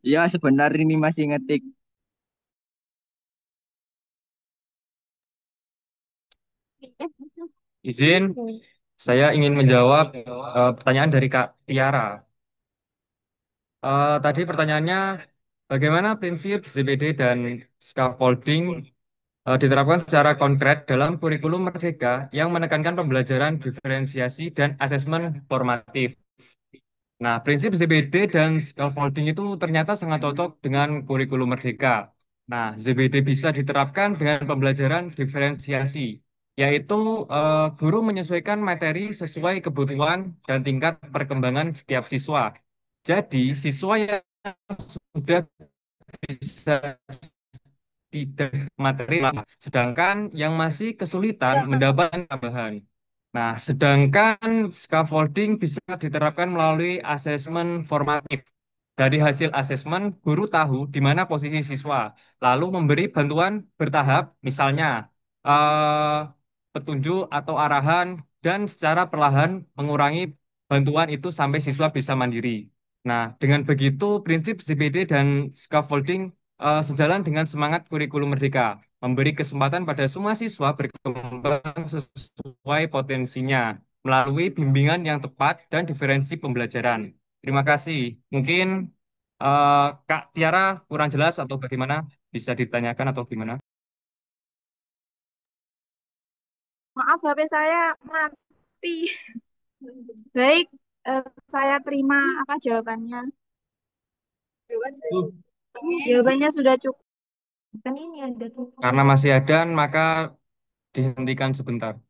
Ya, sebenarnya ini masih ngetik. Izin, saya ingin menjawab pertanyaan dari Kak Tiara. Tadi pertanyaannya, bagaimana prinsip ZBD dan scaffolding diterapkan secara konkret dalam kurikulum Merdeka yang menekankan pembelajaran diferensiasi dan asesmen formatif. Nah, prinsip ZBD dan scaffolding itu ternyata sangat cocok dengan kurikulum Merdeka. Nah, ZBD bisa diterapkan dengan pembelajaran diferensiasi, yaitu guru menyesuaikan materi sesuai kebutuhan dan tingkat perkembangan setiap siswa. Jadi, siswa yang sudah bisa tidak materi, sedangkan yang masih kesulitan mendapatkan tambahan. Nah, sedangkan scaffolding bisa diterapkan melalui asesmen formatif. Dari hasil asesmen, guru tahu di mana posisi siswa, lalu memberi bantuan bertahap, misalnya eh, petunjuk atau arahan, dan secara perlahan mengurangi bantuan itu sampai siswa bisa mandiri. Nah, dengan begitu, prinsip CPD dan scaffolding sejalan dengan semangat kurikulum Merdeka, memberi kesempatan pada semua siswa berkembang sesuai potensinya melalui bimbingan yang tepat dan diferensi pembelajaran. Terima kasih. Mungkin Kak Tiara kurang jelas atau bagaimana? Bisa ditanyakan atau gimana? Maaf, HP saya mati. Baik, saya terima apa jawabannya. Jawabannya sudah cukup. Kan ini ada tuh. Karena masih ada, maka dihentikan sebentar.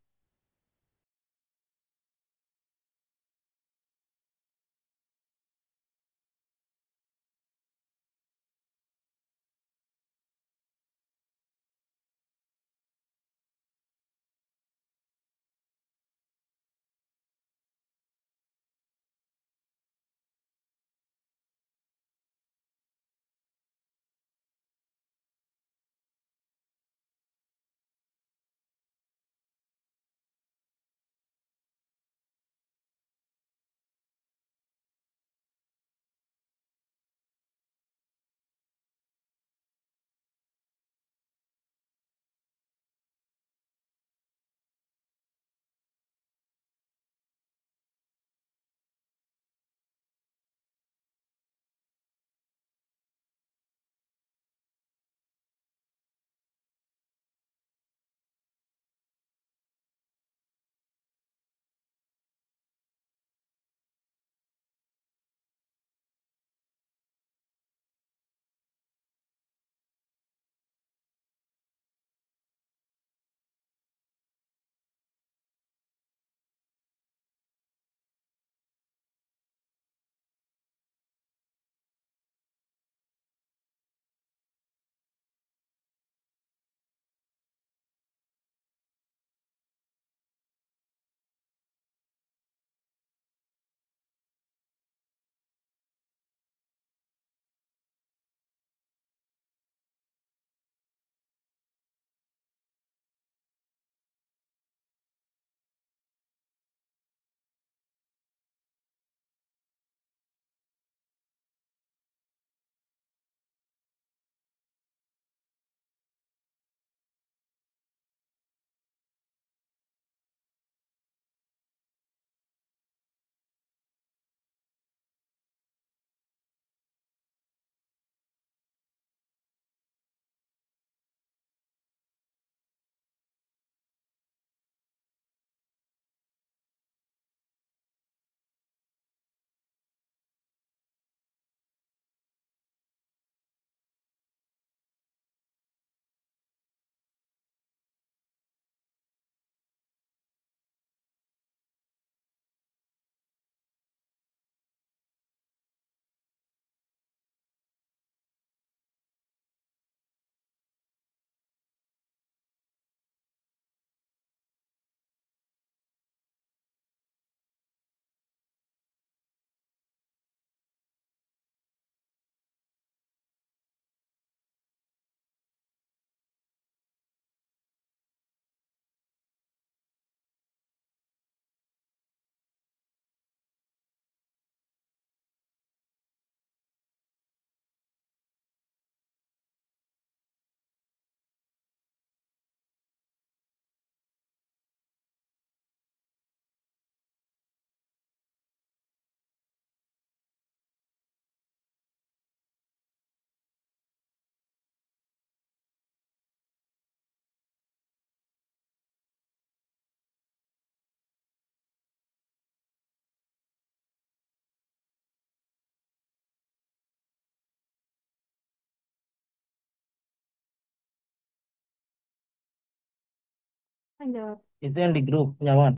jawab. Itu yang di grup, nyaman.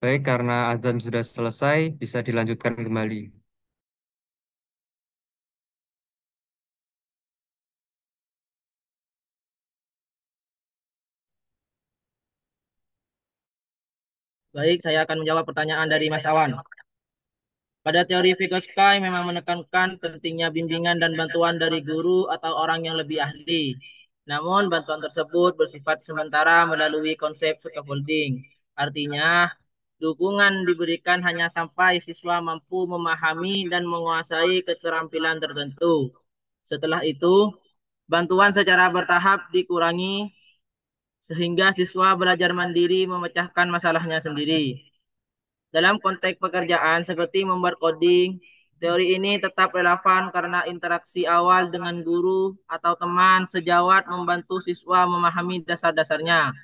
Baik, karena azan sudah selesai, bisa dilanjutkan kembali. Baik, saya akan menjawab pertanyaan dari Mas Awan. Pada teori Vygotsky memang menekankan pentingnya bimbingan dan bantuan dari guru atau orang yang lebih ahli. Namun, bantuan tersebut bersifat sementara melalui konsep scaffolding. Artinya, dukungan diberikan hanya sampai siswa mampu memahami dan menguasai keterampilan tertentu. Setelah itu, bantuan secara bertahap dikurangi sehingga siswa belajar mandiri memecahkan masalahnya sendiri. Dalam konteks pekerjaan seperti membuat coding, teori ini tetap relevan karena interaksi awal dengan guru atau teman sejawat membantu siswa memahami dasar-dasarnya.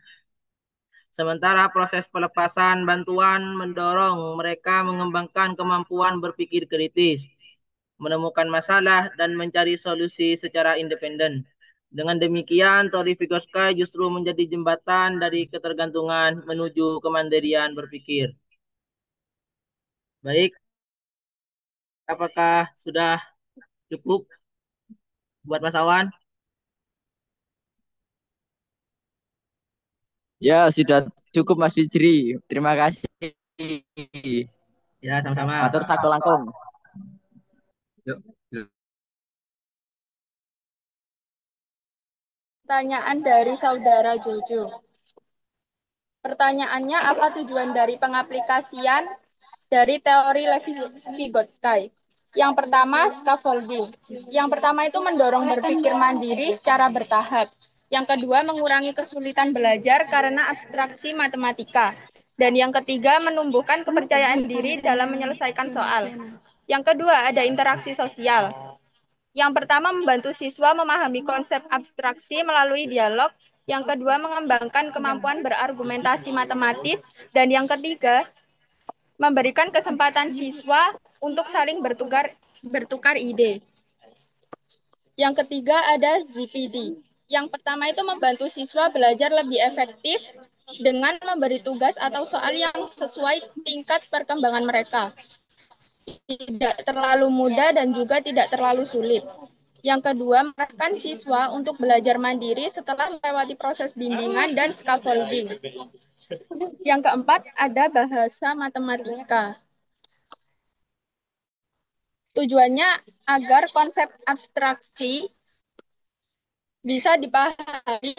Sementara proses pelepasan bantuan mendorong mereka mengembangkan kemampuan berpikir kritis, menemukan masalah, dan mencari solusi secara independen. Dengan demikian, teori Vygotsky justru menjadi jembatan dari ketergantungan menuju kemandirian berpikir. Baik, apakah sudah cukup buat Mas Awan? Ya, sudah cukup Mas Fijri. Terima kasih. Ya, sama-sama. Matur satu langkung. Yuk. Pertanyaan dari saudara Jojo. Pertanyaannya, apa tujuan dari pengaplikasian dari teori Levi-Vygotsky? Yang pertama, scaffolding. Yang pertama itu mendorong berpikir mandiri secara bertahap. Yang kedua, mengurangi kesulitan belajar karena abstraksi matematika. Dan yang ketiga, menumbuhkan kepercayaan diri dalam menyelesaikan soal. Yang kedua, ada interaksi sosial. Yang pertama, membantu siswa memahami konsep abstraksi melalui dialog. Yang kedua, mengembangkan kemampuan berargumentasi matematis. Dan yang ketiga, memberikan kesempatan siswa untuk saling bertukar ide. Yang ketiga ada ZPD. Yang pertama itu membantu siswa belajar lebih efektif dengan memberi tugas atau soal yang sesuai tingkat perkembangan mereka. Tidak terlalu mudah dan juga tidak terlalu sulit. Yang kedua, mengarahkan siswa untuk belajar mandiri setelah melewati proses bimbingan dan scaffolding. Yang keempat, ada bahasa matematika. Tujuannya agar konsep abstraksi bisa dipahami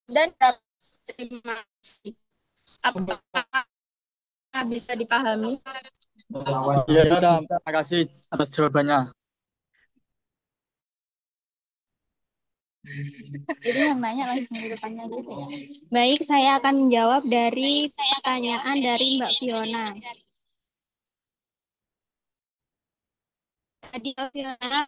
dan diaplikasi. Apakah bisa dipahami? Ya, bisa. Terima kasih atas jawabannya. Jadi yang nanya langsung di depannya gitu ya. Baik, saya akan menjawab dari pertanyaan dari Mbak Fiona. Tadi Mbak Fiona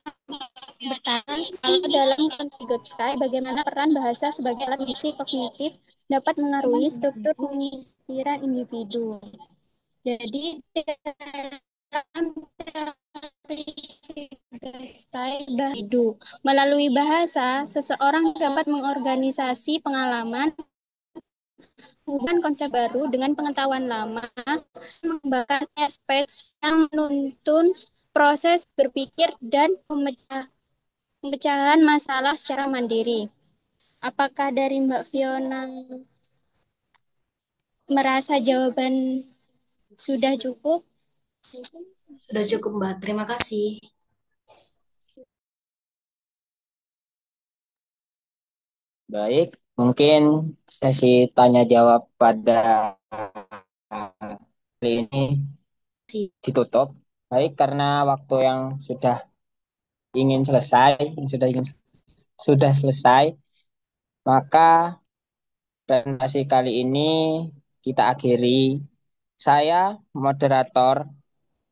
bertanya, kalau dalam Vygotsky, bagaimana peran bahasa sebagai alat misi kognitif dapat mengaruhi struktur pemikiran individu. Jadi dalam teori individu, melalui bahasa, seseorang dapat mengorganisasi pengalaman, hubungan konsep baru dengan pengetahuan lama, mengembangkan aspek yang menuntun proses berpikir dan pemecahan masalah secara mandiri. Apakah dari Mbak Fiona merasa jawaban sudah cukup? Sudah cukup, Mbak. Terima kasih. Baik, mungkin sesi tanya jawab pada kali ini ditutup. Baik, karena waktu yang sudah ingin selesai, sudah selesai, maka presentasi kali ini kita akhiri. Saya moderator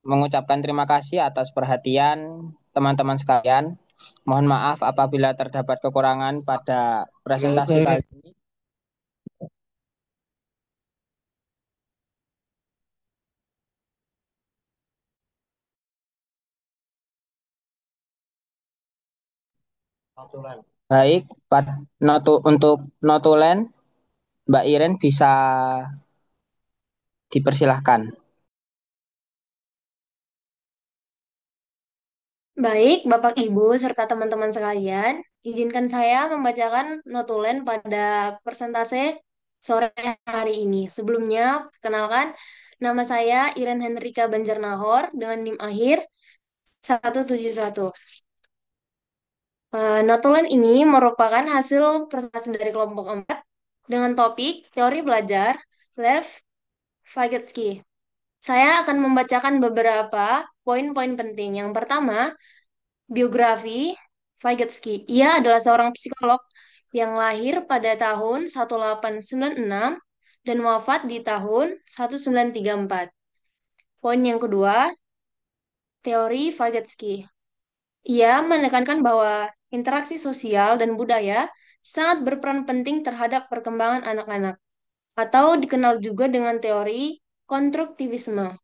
mengucapkan terima kasih atas perhatian teman-teman sekalian. Mohon maaf apabila terdapat kekurangan pada presentasi kali ini. Baik, untuk notulen, Mbak Iren bisa dipersilahkan. Baik, Bapak Ibu serta teman-teman sekalian, izinkan saya membacakan notulen pada persentase sore hari ini. Sebelumnya, perkenalkan, nama saya Iren Henrika Banjarnahor dengan NIM akhir 171. Notulen ini merupakan hasil presentasi dari kelompok 4 dengan topik teori belajar Lev Vygotsky. Saya akan membacakan beberapa poin-poin penting. Yang pertama, biografi Vygotsky. Ia adalah seorang psikolog yang lahir pada tahun 1896 dan wafat di tahun 1934. Poin yang kedua, teori Vygotsky. Ia menekankan bahwa interaksi sosial dan budaya sangat berperan penting terhadap perkembangan anak-anak, atau dikenal juga dengan teori konstruktivisme.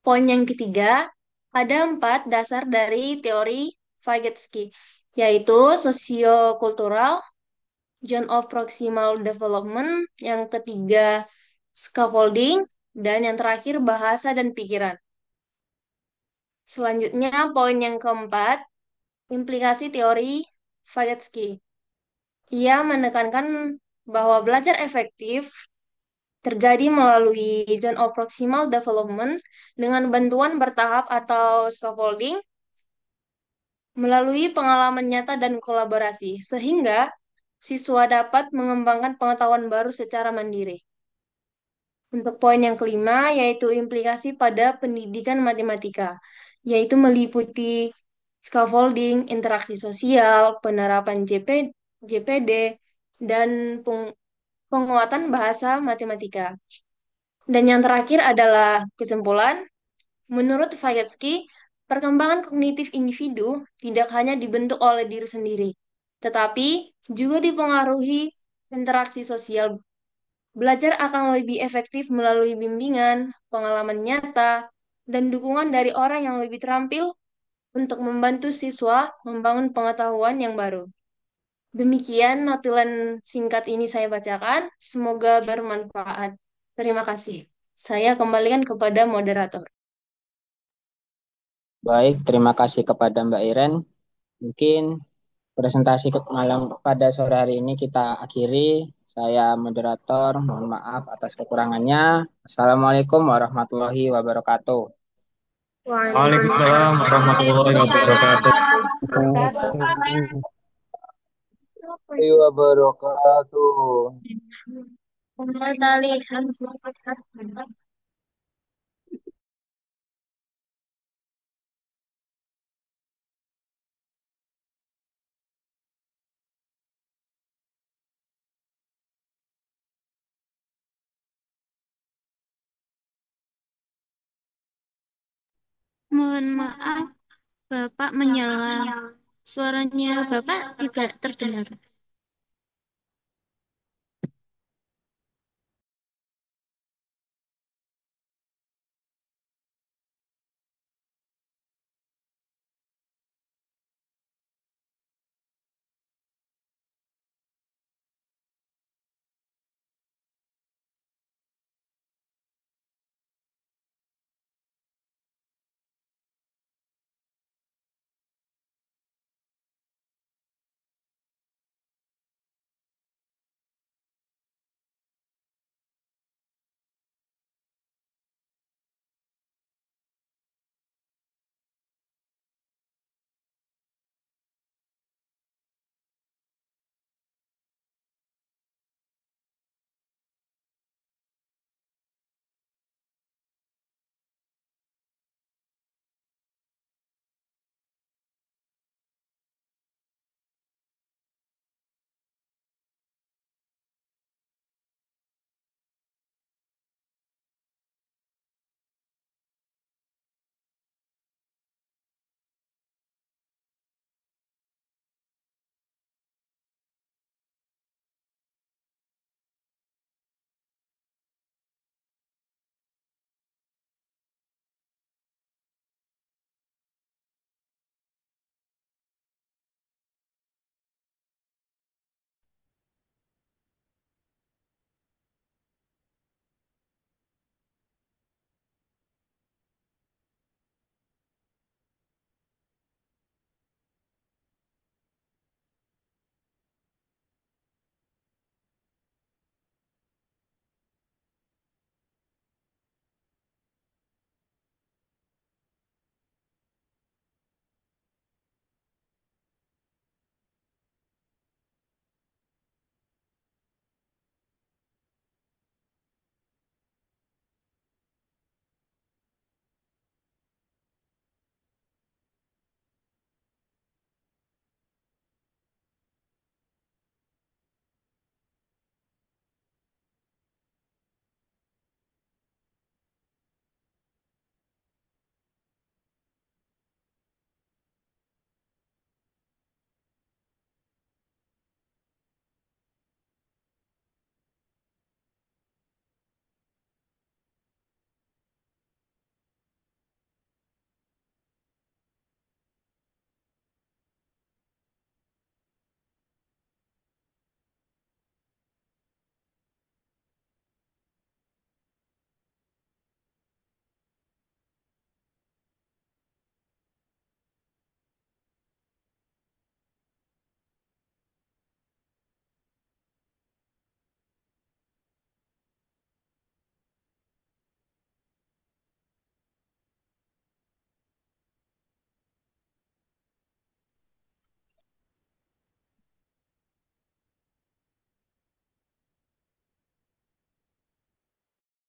Poin yang ketiga, ada 4 dasar dari teori Vygotsky, yaitu sosiokultural, zone of proximal development, yang ketiga scaffolding, dan yang terakhir bahasa dan pikiran. Selanjutnya, poin yang keempat, implikasi teori Vygotsky. Ia menekankan bahwa belajar efektif terjadi melalui zone of proximal development dengan bantuan bertahap atau scaffolding melalui pengalaman nyata dan kolaborasi, sehingga siswa dapat mengembangkan pengetahuan baru secara mandiri. Untuk poin yang kelima, yaitu implikasi pada pendidikan matematika, yaitu meliputi scaffolding, interaksi sosial, penerapan JPD, dan penguatan bahasa matematika. Dan yang terakhir adalah kesimpulan. Menurut Vygotsky, perkembangan kognitif individu tidak hanya dibentuk oleh diri sendiri, tetapi juga dipengaruhi interaksi sosial. Belajar akan lebih efektif melalui bimbingan, pengalaman nyata, dan dukungan dari orang yang lebih terampil untuk membantu siswa membangun pengetahuan yang baru. Demikian notulen singkat ini saya bacakan. Semoga bermanfaat. Terima kasih. Saya kembalikan kepada moderator. Baik, terima kasih kepada Mbak Iren. Mungkin presentasi malam pada sore hari ini kita akhiri. Saya moderator, mohon maaf atas kekurangannya. Assalamualaikum warahmatullahi wabarakatuh. Waalaikumsalam warahmatullahi wabarakatuh. Wabarakatuh. Mohon maaf, Bapak menyala. Suaranya Bapak tidak terdengar.